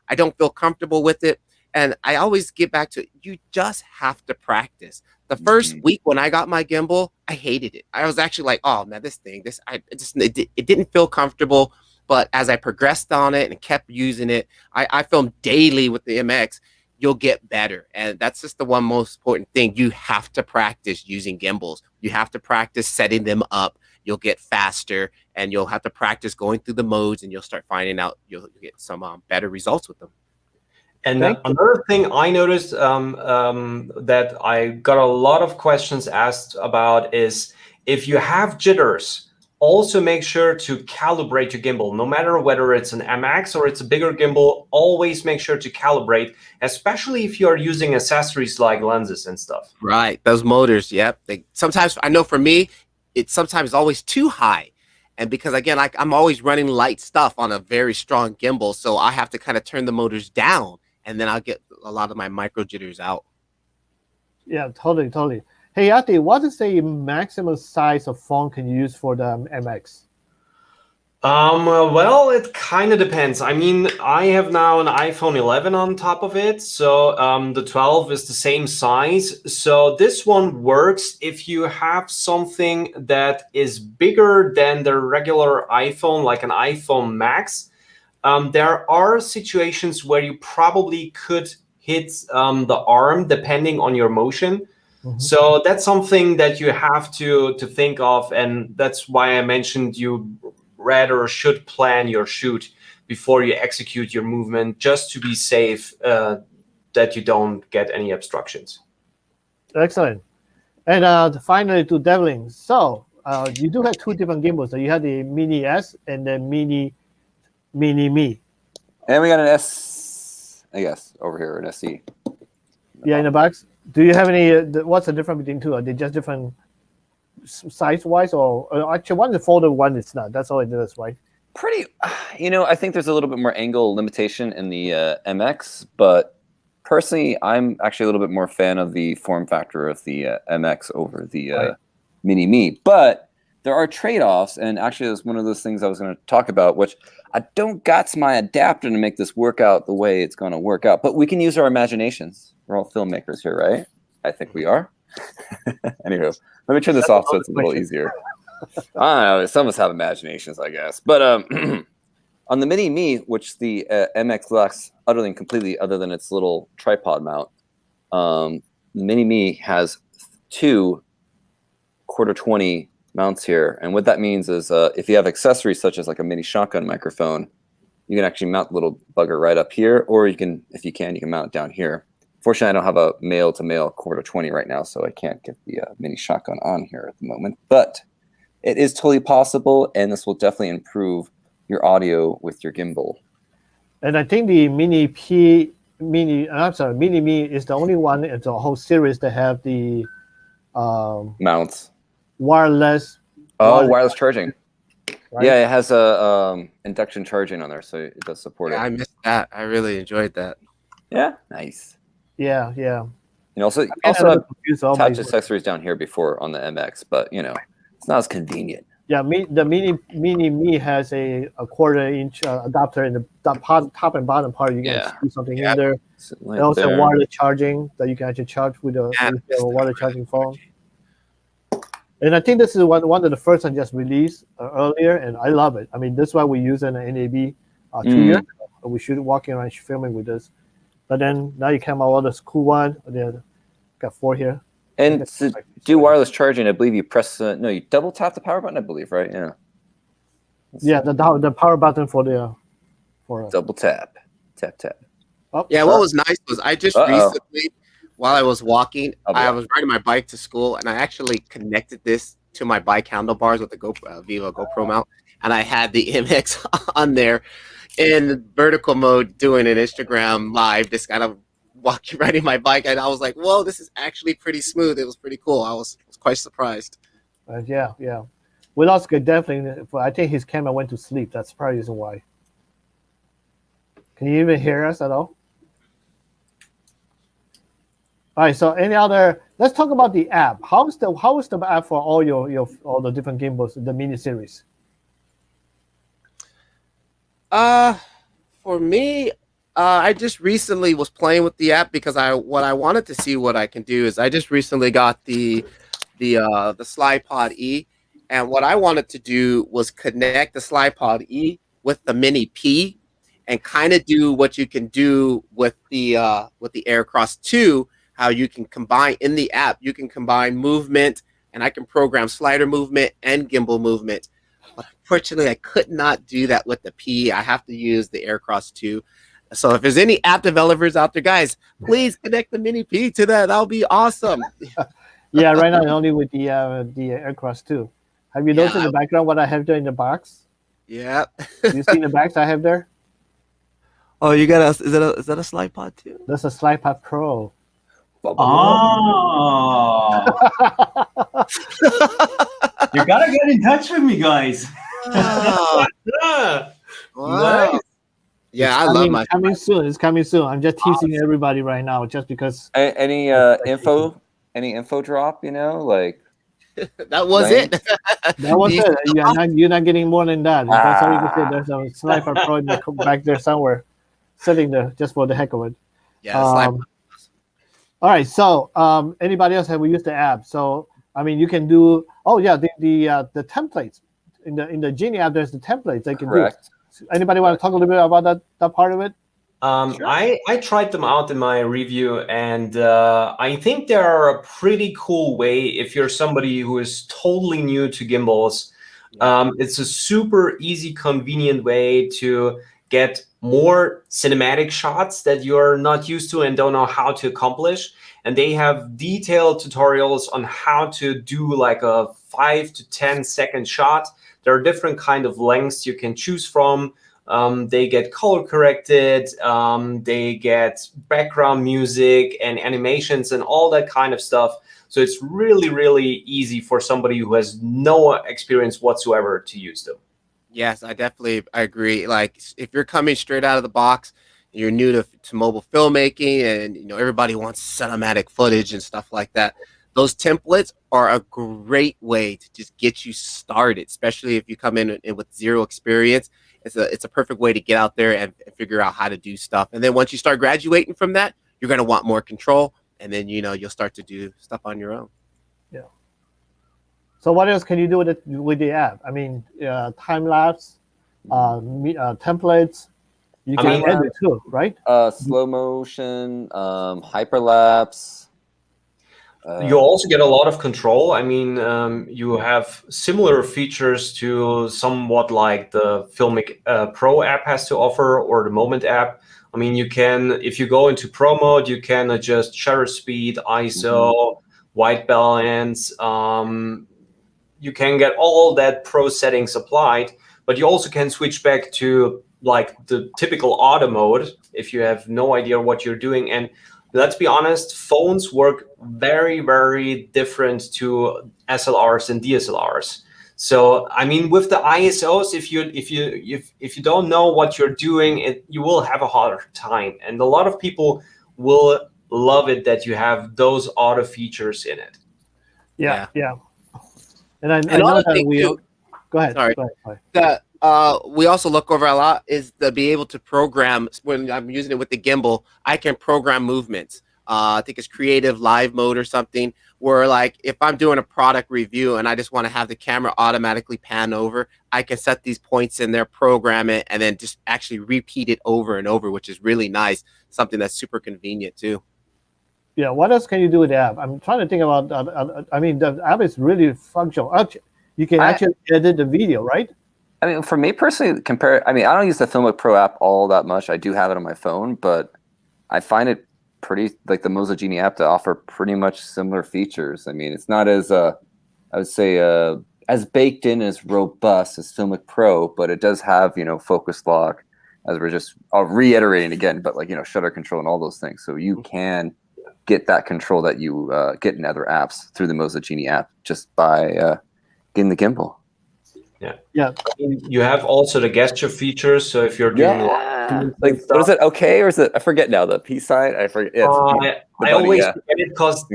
I don't feel comfortable with it. And I always get back to, you just have to practice. The first week when I got my gimbal, I hated it. I was actually like, oh man, it didn't feel comfortable. But as I progressed on it and kept using it, I filmed daily with the MX. You'll get better. And that's just the one most important thing. You have to practice using gimbals. You have to practice setting them up. You'll get faster, and you'll have to practice going through the modes, and you'll start finding out you'll get some better results with them. And another thing I noticed that I got a lot of questions asked about is if you have jitters, also make sure to calibrate your gimbal. No matter whether it's an MX or it's a bigger gimbal, always make sure to calibrate, especially if you're using accessories like lenses and stuff. Right, those motors, yep. Sometimes, I know for me, it's sometimes always too high. And because, again, I'm always running light stuff on a very strong gimbal, so I have to kind of turn the motors down, and then I'll get a lot of my micro jitters out. Yeah, totally. Hey, Ati, what is the maximum size of phone can you use for the MX? Well, it kind of depends. I mean, I have now an iPhone 11 on top of it, so the 12 is the same size. So this one works if you have something that is bigger than the regular iPhone, like an iPhone Max. There are situations where you probably could hit the arm depending on your motion. So that's something that you have to think of, and that's why I mentioned you rather should plan your shoot before you execute your movement, just to be safe that you don't get any obstructions. Excellent. And finally to Devlin. So you do have two different gimbals. So you have the Mini S and the Mini Me. And we got an S, I guess, over here, an SE. Yeah, in the box. Do you have any? What's the difference between two? Are they just different size-wise, or actually one is folded, one is not? That's all it is, right? Pretty, I think there's a little bit more angle limitation in the MX, but personally, I'm actually a little bit more fan of the form factor of the MX over the Mini Me. But there are trade-offs, and actually, it's one of those things I was going to talk about, which I don't got my adapter to make this work out the way it's going to work out. But we can use our imaginations. We're all filmmakers here, right? I think we are. Anywho, let me turn this off so it's a little easier. I don't know. Some of us have imaginations, I guess. But on the Mini Me, which the MX lacks utterly and completely other than its little tripod mount, the Mini Me has two 1/4-20 mounts here. And what that means is if you have accessories such as like a mini shotgun microphone, you can actually mount the little bugger right up here, or you can, if you can mount it down here. Fortunately, I don't have a male-to-male quarter 20 right now, so I can't get the mini shotgun on here at the moment. But it is totally possible, and this will definitely improve your audio with your gimbal. And I think the Mini Me is the only one in the whole series that have the Mounts. wireless. Wireless charging. Right? Yeah, it has a induction charging on there, so it does support it. I missed that. I really enjoyed that. Yeah, nice. Yeah. And also have touch accessories down here before on the MX, but it's not as convenient. Yeah, the Mini Me has a quarter-inch adapter in the top and bottom part. You can see something in there. Like and also there. wireless charging that you can actually charge with a wireless charging phone. And I think this is one of the first I just released earlier, and I love it. I mean, this is why we use an NAB 2 years ago. We should walking around filming with this. But then now you came out with this cool one. Then got 4 here. And to do wireless charging, I believe you press you double tap the power button, I believe, right? Yeah. Yeah, the power button for double tap. Tap. Oh, Yeah, what was nice was I just recently, while I was walking, I was riding my bike to school, and I actually connected this to my bike handlebars with the Vivo GoPro mount, and I had the MX on there in vertical mode doing an Instagram live, just kind of riding my bike, and I was like, whoa, this is actually pretty smooth. It was pretty cool. I was quite surprised. Yeah. We lost definitely. I think his camera went to sleep. That's probably the reason why. Can you even hear us at all? All right. So any other? Let's talk about the app. How is the app for all all the different gimbals, the Mini Series? For me, I just recently was playing with the app because what I wanted to see what I can do is I just recently got the SlidePod E, and what I wanted to do was connect the SlidePod E with the Mini P, and kind of do what you can do with the Aircross 2, how you can combine in the app. You can combine movement, and I can program slider movement and gimbal movement. But unfortunately, I could not do that with the P. I have to use the Aircross 2. So if there's any app developers out there, guys, please connect the Mini P to that. That'll be awesome. Yeah, right now only with the Aircross 2. Have you noticed in the background what I have there in the box? Yeah. You see the box I have there? Oh, you got is that a SlidePod too? That's a SlidePod Pro. Oh. You gotta get in touch with me, guys. Wow. Nice. Yeah, I love my. Coming soon. It's coming soon. I'm just teasing everybody right now, just because. Any info drop? Like. That was it. That was it. You're not getting more than that. That's all you can say. There's a Sniper Pro back there somewhere, sitting there just for the heck of it. Yeah. All right. So, anybody else have used the app? So, I mean, you can do. Oh yeah, the templates in the Genie app. There's the templates they can do. Anybody want to talk a little bit about that part of it? Sure. I tried them out in my review, and I think they are a pretty cool way if you're somebody who is totally new to gimbals. It's a super easy, convenient way to get more cinematic shots that you're not used to and don't know how to accomplish. And they have detailed tutorials on how to do like a 5 to 10 second shot. There are different kind of lengths you can choose from. They get color corrected, they get background music and animations and all that kind of stuff. So it's really, really easy for somebody who has no experience whatsoever to use them. Yes, I agree. Like if you're coming straight out of the box, you're new to mobile filmmaking, and everybody wants cinematic footage and stuff like that. Those templates are a great way to just get you started, especially if you come in with zero experience. It's a perfect way to get out there and figure out how to do stuff. And then once you start graduating from that, you're going to want more control. And then, you'll start to do stuff on your own. Yeah. So what else can you do with the app? I mean, time lapse, templates. You can edit too, right? Slow motion, hyperlapse. You also get a lot of control. I mean, you have similar features to somewhat like the Filmic Pro app has to offer, or the Moment app, I mean, you can, if you go into Pro mode, you can adjust shutter speed, ISO, white balance. You can get all that pro settings applied, but you also can switch back to like the typical auto mode if you have no idea what you're doing. And let's be honest, phones work very, very different to SLRs and DSLRs. So I mean, with the ISOs, if you don't know what you're doing, you will have a harder time. And a lot of people will love it that you have those auto features in it. Yeah. And I know that we go ahead. Sorry. Go ahead. That we also look over a lot is to be able to program. When I'm using it with the gimbal, I can program movements. I think it's creative live mode or something, where like if I'm doing a product review and I just want to have the camera automatically pan over, I can set these points in there, program it, and then just actually repeat it over and over, which is really nice. Something that's super convenient too. Yeah, what else can you do with the app? I'm trying to think about. I mean, the app is really functional. You can actually edit the video, right? I mean, for me personally, I don't use the Filmmaker Pro app all that much. I do have it on my phone, but I find it pretty, like the Moza Genie app, to offer pretty much similar features. I mean, it's not as, I would say, as baked in, as robust as Filmmaker Pro, but it does have, focus lock, as we're just reiterating again, but like, shutter control and all those things. So you can get that control that you get in other apps through the Moza Genie app just by getting the gimbal. Yeah. You have also the gesture features. So if you're doing like, what is it? Okay, or is it? I forget now. The P side. I forget. Yeah, I always forget it because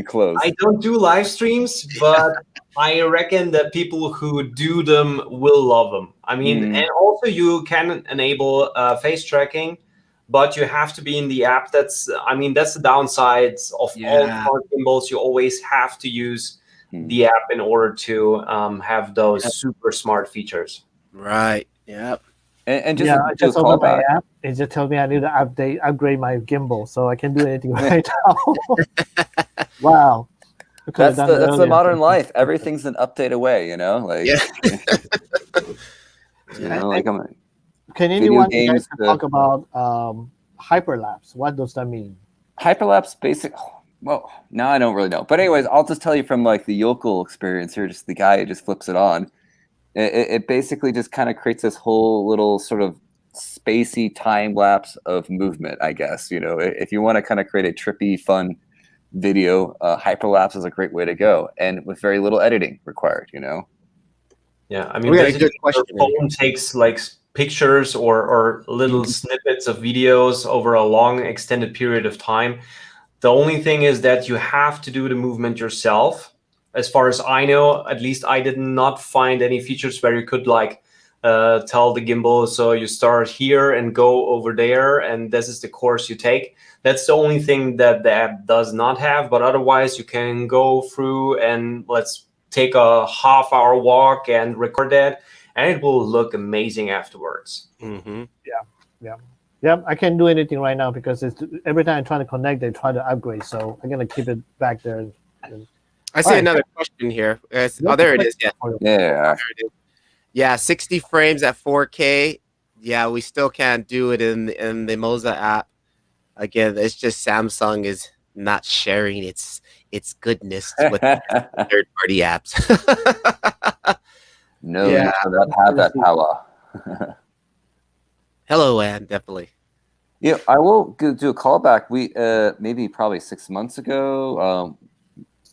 I don't do live streams, but I reckon that people who do them will love them. I mean, and also you can enable face tracking, but you have to be in the app. That's the downsides of all smart gimbals. You always have to use the app in order to have those super smart features. Right. Yep. And just I just opened my app. It just tells me I need to upgrade my gimbal, so I can do anything right now. Wow. That's the modern life. Everything's an update away. Can anyone guys talk about hyperlapse? What does that mean? Hyperlapse, basic. Well, now I don't really know. But anyways, I'll just tell you from like the yokel experience here, just the guy who just flips it on. It basically just kind of creates this whole little sort of spacey time lapse of movement, I guess. If you want to kind of create a trippy, fun video, hyperlapse is a great way to go, and with very little editing required, Yeah, I mean, basically your phone takes like pictures or little snippets of videos over a long extended period of time. The only thing is that you have to do the movement yourself. As far as I know, at least I did not find any features where you could like tell the gimbal, so you start here and go over there, and this is the course you take. That's the only thing that the app does not have, but otherwise you can go through and let's take a half-hour walk and record that, and it will look amazing afterwards. Yeah, I can't do anything right now because every time I try to connect, they try to upgrade. So I'm gonna keep it back there. I see another question here. There it is. Yeah, 60 frames at 4K. Yeah, we still can't do it in the Moza app. Again, it's just Samsung is not sharing its goodness with third-party apps. No, you should have that power. Hello, Anne, definitely. Yeah, I will do a callback. We maybe probably 6 months ago,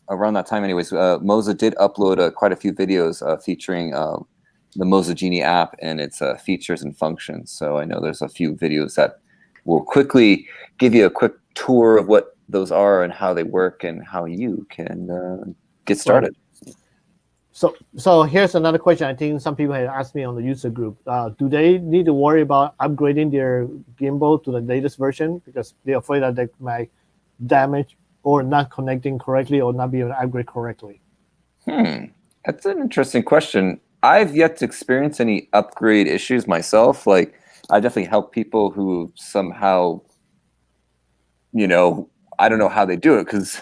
around that time, anyways. Moza did upload quite a few videos featuring the Moza Genie app and its features and functions. So I know there's a few videos that will quickly give you a quick tour of what those are and how they work and how you can get started. So here's another question. I think some people have asked me on the user group. Do they need to worry about upgrading their gimbal to the latest version because they're afraid that they might damage or not connecting correctly or not be able to upgrade correctly? That's an interesting question. I've yet to experience any upgrade issues myself. Like, I definitely help people who somehow, I don't know how they do it because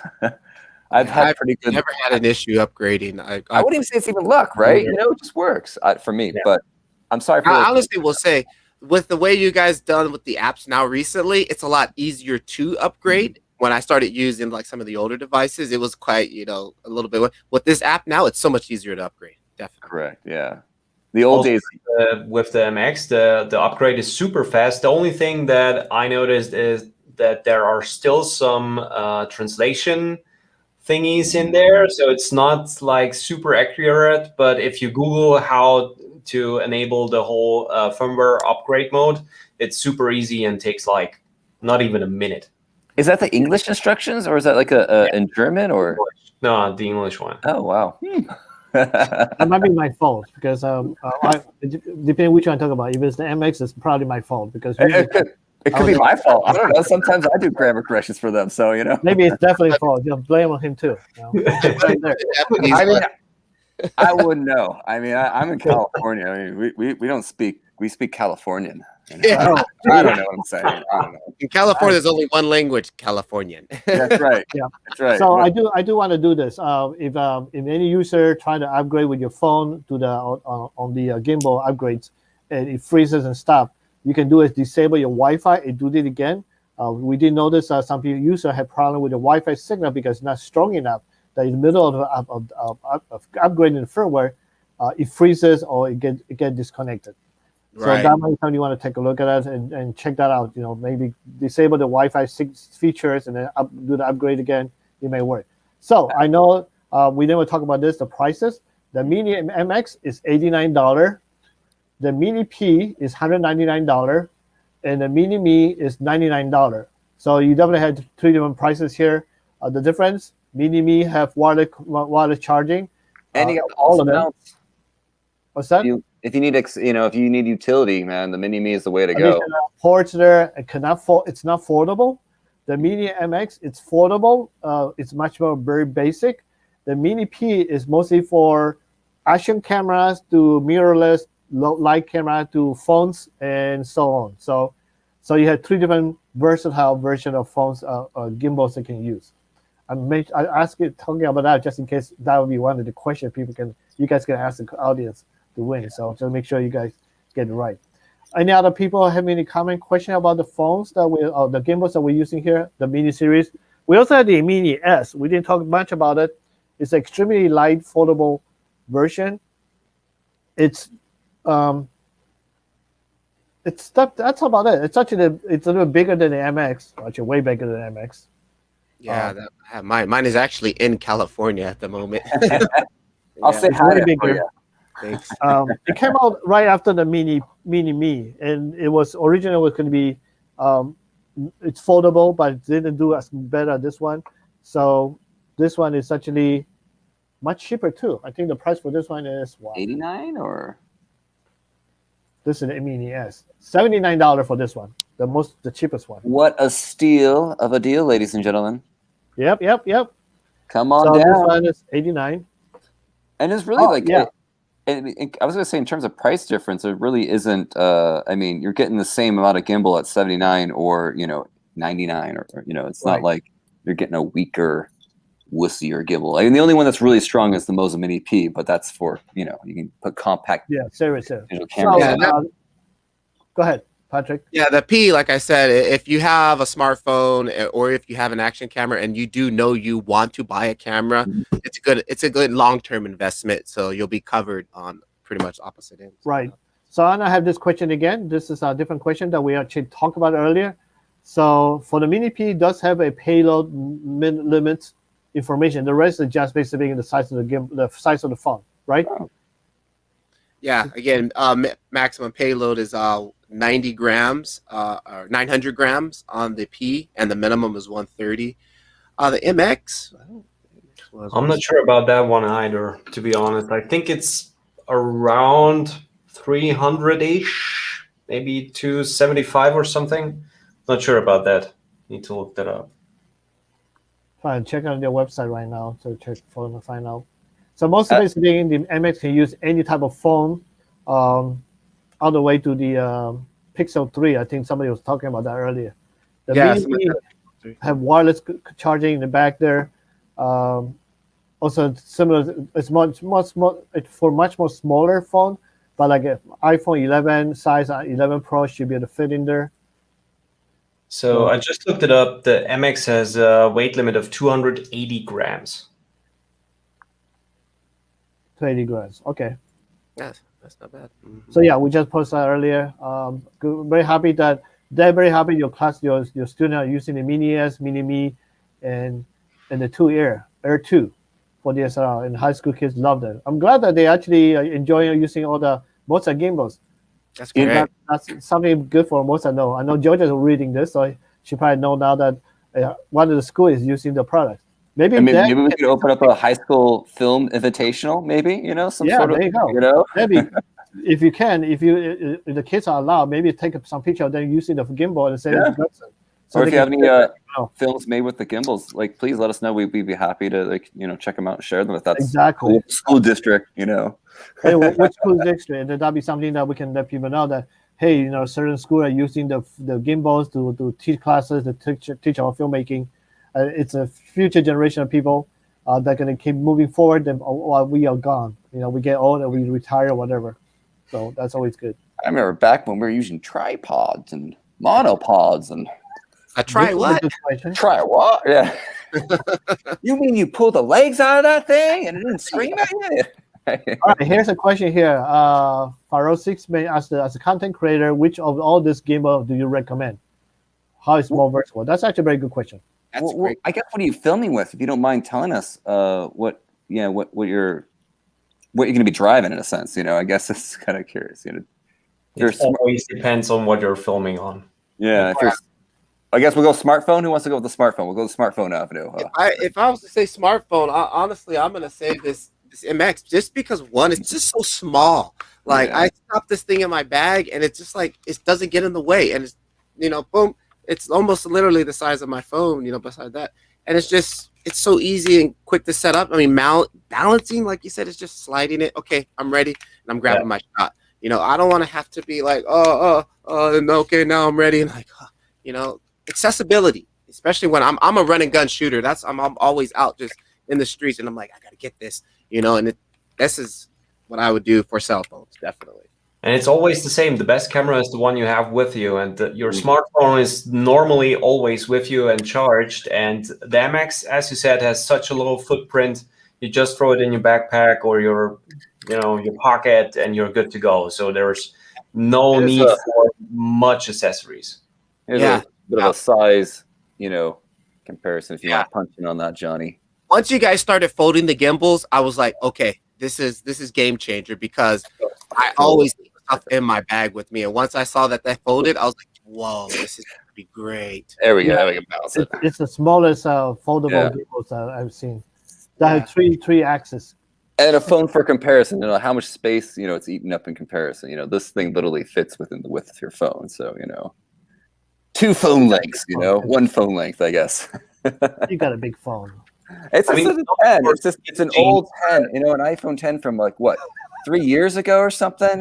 I've pretty good. Never had an issue upgrading. I wouldn't even say it's even luck, right? It just works for me. Yeah. But I'm sorry for I honestly will say, with the way you guys done with the apps now recently, it's a lot easier to upgrade. When I started using like some of the older devices, it was quite, a little bit. With this app now, it's so much easier to upgrade. Definitely. Correct. Yeah. The old days. With the MX, the upgrade is super fast. The only thing that I noticed is that there are still some translation thingies in there, so it's not like super accurate. But if you Google how to enable the whole firmware upgrade mode, it's super easy and takes like not even a minute. Is that the English instructions, or is that like in German, or? No, the English one. Oh wow. That might be my fault because depending which one I talk about, if it's the MX, it's probably my fault because it could be my fault. I don't know. Sometimes I do grammar corrections for them, so maybe it's definitely fault. Just blame on him too. Right there. I mean, I wouldn't know. I mean, I'm in California. I mean, we don't speak. We speak Californian. Yeah. I don't know what I'm saying. I don't know. In California, there's only one language, Californian. That's right. Yeah, that's right. So I do want to do this. If any user trying to upgrade with your phone to the on the gimbal upgrades, and it freezes and stops, you can do is disable your Wi-Fi and do it again. We did notice some people user had problem with the Wi-Fi signal because it's not strong enough. That in the middle of upgrading the firmware, it freezes or it get disconnected. Right. So that might be something you want to take a look at it and check that out. Maybe disable the Wi-Fi 6 features and then do the upgrade again. It may work. So I know we never talk about this. The prices. The Mini MX is $89. The Mini P is $199, and the Mini Me is $99. So you definitely have three different prices here. The difference: Mini Me have wireless charging. And you got all of them. mounts. What's that? If you need if you need utility, man, the Mini Me is the way to go. Ports there, it's not foldable. The Mini MX, it's foldable. It's much more very basic. The Mini P is mostly for action cameras to mirrorless, light camera to phones and so on. So you have three different versatile version of phones, gimbals they can use. I ask you talking about that just in case that would be one of the questions you guys can ask the audience to win. So just make sure you guys get it right. Any other people have any comment, question about the phones the gimbals that we're using here, the Mini Series? We also have the Mini S. We didn't talk much about it. It's an extremely light foldable version. That's about it. It's actually it's a little bigger than the MX. Actually, way bigger than the MX. Yeah, mine is actually in California at the moment. I'll say hi to bigger. you. Thanks. It came out right after the Mini Me, and it was originally going to be it's foldable, but it didn't do as better as this one. So this one is actually much cheaper too. I think the price for this one is what? $89 or? This is the Mini S. $79 for this one, the cheapest one. What a steal of a deal, ladies and gentlemen. Yep. Come on so down. This one is $89. And it's really yeah. I was going to say, in terms of price difference, it really isn't. I mean, you're getting the same amount of gimbal at $79 or $99, or it's not like you're getting a weaker, wussier gimbal. I mean, the only one that's really strong is the Moza Mini P, but that's for you can put compact. Yeah, serious. Digital cameras. Go ahead, Patrick. Yeah, the P, like I said, if you have a smartphone or if you have an action camera and you do know you want to buy a camera, it's a good long-term investment. So you'll be covered on pretty much opposite ends. Right. So I have this question again. This is a different question that we actually talked about earlier. So for the Mini P, it does have a payload limit information. The rest is just basically the size of the size of the phone, right? Yeah. Again, maximum payload is 90 grams or 900 grams on the P, and the minimum is 130. The MX, I'm not sure about that one either, to be honest. I think it's around 300-ish, maybe 275 or something. Not sure about that. Need to look that up. Fine, check out their website right now to check for them to find out. So most basically, the MX can use any type of phone, all the way to the Pixel 3. I think somebody was talking about that earlier. The Mini have wireless charging in the back there. Also similar, it's much more for much more smaller phone. but like iPhone 11 size 11 Pro should be able to fit in there. So I just looked it up. The MX has a weight limit of 280 grams. 280 grams. Okay. Yes, that's not bad. So yeah, we just posted that earlier. Very happy that they're very happy your student are using the Mini S, Mini Me, and the 2 Air 2 for DSLR, and high school kids love it. I'm glad that they actually enjoy using all the Moza gimbals. That's great. That's something good for Moza. I know Georgia's reading this, so she probably know now that one of the school is using the product. Maybe we could open up a high school film invitational, maybe, some sort of, there you go. Maybe if you can, if the kids are allowed, maybe take some picture of them using the gimbal and send it to Gudsen. So or if you have any films made with the gimbals, like, please let us know. We'd be happy to check them out and share them if that's exactly school district, Hey, which school district? And that'd be something that we can let people know that, hey, certain schools are using the gimbals to teach classes, to teach our filmmaking. It's a future generation of people that are going to keep moving forward while we are gone. We get old and we retire or whatever. So that's always good. I remember back when we were using tripods and monopods and. Try what? Try what? Yeah. You mean you pull the legs out of that thing and it didn't scream at you? All right, here's a question here. Pharaoh6 may ask, as a content creator, which of all this gimbal do you recommend? How is more versatile? That's actually a very good question. That's great. I guess, what are you filming with? If you don't mind telling us, what you're going to be driving, in a sense. I guess it's kind of curious. It always depends on what you're filming on. Yeah. I guess we'll go smartphone. Who wants to go with the smartphone? We'll go the smartphone avenue. If I was to say smartphone, honestly, I'm going to say this MX, just because, one, it's just so small. Like, I stop this thing in my bag and it's just like, it doesn't get in the way. And it's, boom, it's almost literally the size of my phone, beside that. And it's so easy and quick to set up. I mean, balancing, like you said, is just sliding it. Okay, I'm ready. And I'm grabbing my shot. I don't want to have to be like, okay, now I'm ready. And like, accessibility, especially when I'm a run and gun shooter. I'm always out just in the streets, and I'm like, I gotta get this, and this is what I would do for cell phones, definitely. And it's always the same. The best camera is the one you have with you, and your smartphone is normally always with you and charged. And the MX, as you said, has such a little footprint. You just throw it in your backpack or your pocket, and you're good to go. So there's no need for much accessories. Here's a bit of a size, comparison, if you're not punching on that, Johnny. Once you guys started folding the gimbals, I was like, okay, this is game changer, because I always keep stuff in my bag with me. And once I saw that folded, I was like, whoa, this is gonna be great. There we go. We can balance it. It's the smallest foldable gimbals I've seen. That have three axes. And a phone for comparison, how much space, it's eaten up in comparison. This thing literally fits within the width of your phone. So, 2 phone lengths, one phone length, I guess. You got a big phone. It's a 10. It's an old 10, an iPhone 10 from like what, 3 years ago or something,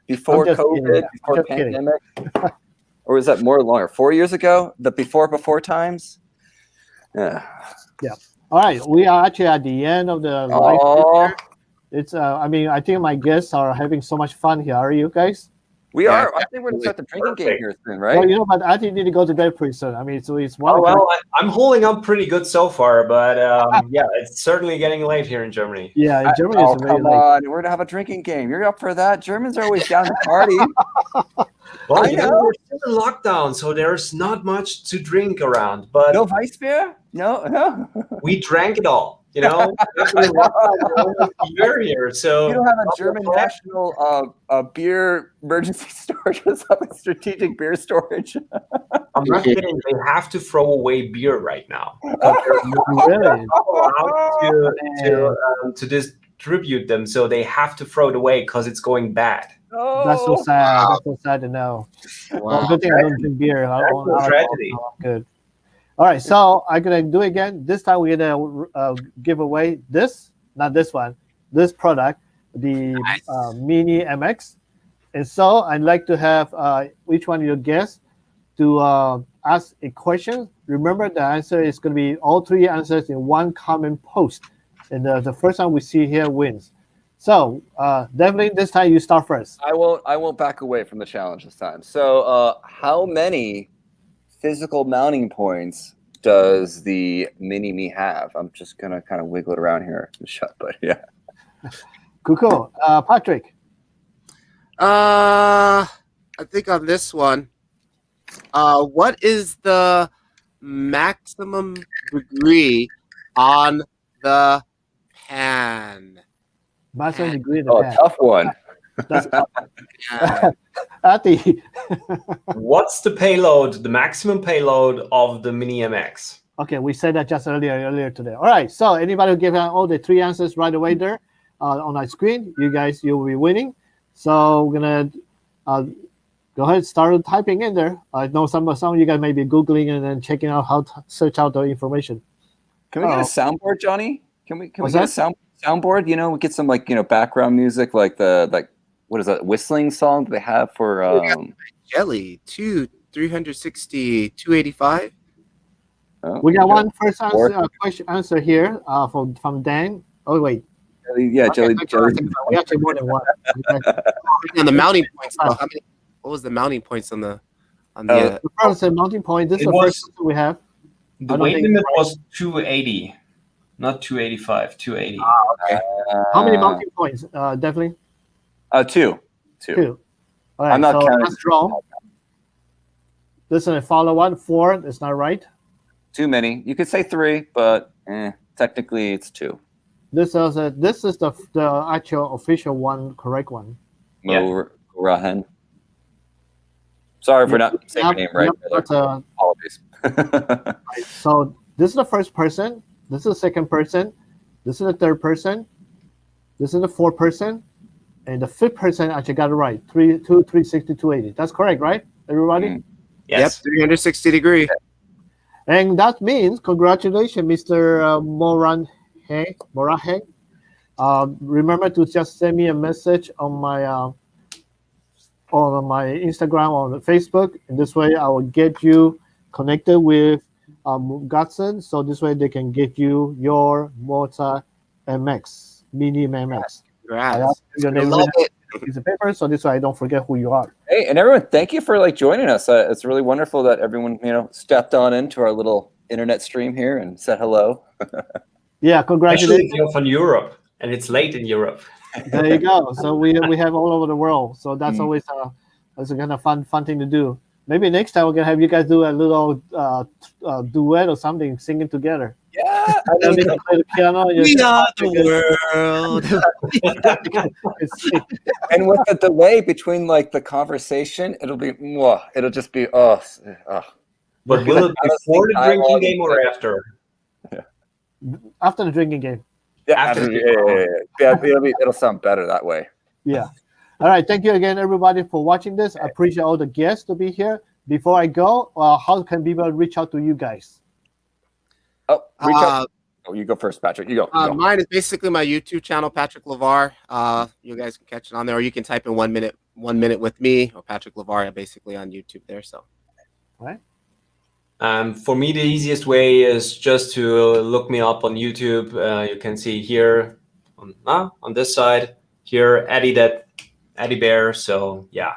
before COVID, before pandemic. Or was that more longer? 4 years ago? The before times? Yeah. All right, we are actually at the end of the live. It's I think my guests are having so much fun here. Are you guys? We are. I think we're going to start the drinking game here soon, right? Well, but I think you need to go to bed pretty soon. I mean, so it's one. Oh, well, I'm holding up pretty good so far, but it's certainly getting late here in Germany. Yeah, in Germany it's very come on. We're going to have a drinking game. You're up for that? Germans are always down to party. Well, we're still in lockdown, so there's not much to drink around. But no Weiss beer? No. We drank it all. Beer here, so you don't have a German national beer emergency storage or something, strategic beer storage. I'm not kidding. They have to throw away beer right now. Really? To distribute them, so they have to throw it away because it's going bad. That's so sad. That's so sad to know. Wow. Well, good thing I don't drink beer. Tragedy. Good. All right, so I'm gonna do it again. This time we're gonna give away this product, the Mini MX. And so I'd like to have each one of your guests to ask a question. Remember, the answer is going to be all 3 answers in one comment post. And the first one we see here wins. So, Devlin, this time you start first. I won't back away from the challenge this time. So, how many physical mounting points does the Mini Me have? I'm just gonna kind of wiggle it around here. Shut, but yeah. Cool. Patrick. I think on this one, what is the maximum degree on the pan? Maximum degree. Oh, tough one. That's Ati. What's the payload, the maximum payload of the Mini MX? Okay, we said that just earlier today. All right, so anybody who gave out all the 3 answers right away there on our screen, you will be winning. So we're gonna go ahead and start typing in there. I know some of you guys may be Googling and then checking out how to search out the information. Can we get a soundboard, Johnny? Can we get that? a soundboard? You know, we get some background music, like what is that whistling song that they have for Jelly 360 285. We got one first answer here from Dan. Oh wait. Yeah, Jelly. We actually more than one. And the mounting points. What was the mounting points on the? The first mounting point. This is the first answer we have. The weight limit was 280, not 285. 280. Okay. How many mounting points? Definitely. 2. 2. All right, I'm not counting. That's wrong. This is a follow one. 4. It's not right. Too many. You could say 3, but technically it's 2. This is the actual official one, correct one. Rahen. Sorry for not saying your name right. Apologies. So this is the first person. This is the second person. This is the third person. This is the fourth person. And the fifth person actually got it right. 360, 280. That's correct, right, everybody? Yes. Yep, 360 degree. And that means, congratulations, Mr. Morahe. Remember to just send me a message on my Instagram or Facebook. And this way I will get you connected with Gudsen. So this way they can get you your Moza MX, Mini MX. Congrats. Your name on a piece of paper, so this way I don't forget who you are. Hey, and everyone, thank you for joining us. It's really wonderful that everyone stepped on into our little internet stream here and said hello. Yeah, congratulations. Actually, you're from Europe, and it's late in Europe. There you go. So we have all over the world. So that's always that's a kind of fun thing to do. Maybe next time we're gonna have you guys do a little duet or something, singing together. Yeah, play the piano. We are the world. And with the delay between the conversation, it'll just be But will it be before the drinking game or after? After the drinking game. Yeah, it'll sound better that way. Yeah. All right. Thank you again, everybody, for watching this. I appreciate all the guests to be here. Before I go, how can people reach out to you guys? Oh, reach out. You go first, Patrick. You go. Mine is basically my YouTube channel, Patrick Levar. You guys can catch it on there, or you can type in 1 minute with me or Patrick Levar, basically on YouTube there. So, all right. For me, the easiest way is just to look me up on YouTube. You can see here on this side here, Eddie Bear. So yeah,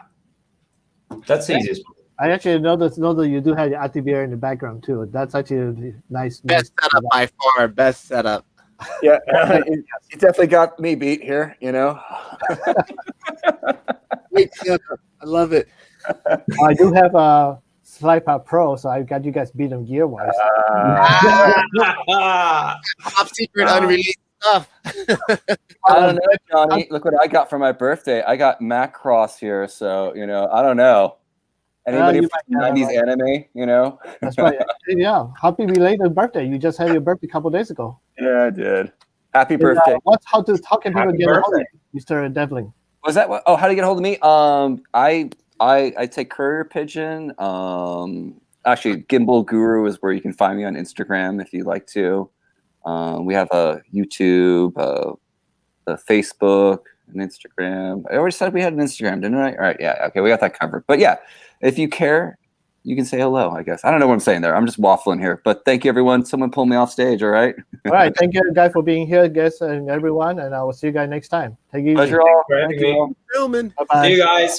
that's the easiest. I actually know that you do have your Attila Bear in the background too. That's actually nice. Best setup by far. Best setup. Yeah, you definitely got me beat here. I love it. I do have a Slipepad Pro, so I got you guys beat them gear wise. Top secret, unreleased stuff. I don't know, Johnny. Look what I got for my birthday. I got Macross here, so I don't know. Anybody from 90s anime, That's right. Yeah. Happy belated birthday. You just had your birthday a couple days ago. Yeah, I did. Happy birthday. How can people get a hold of you, Mr. Devlin? Was that what? Oh, how to get a hold of me? I take courier pigeon. Actually, Gimbal Guru is where you can find me on Instagram if you'd like to. We have a YouTube, a Facebook, an Instagram. I already said we had an Instagram, didn't I? All right, yeah, okay, we got that covered. But yeah, if you care, you can say hello, I guess. I don't know what I'm saying there. I'm just waffling here. But thank you, everyone. Someone pull me off stage, all right? All right, thank you guys for being here, guests and everyone, and I will see you guys next time. Take it easy. Pleasure all. for having Thank you me. all. Filming. Bye-bye. See you guys.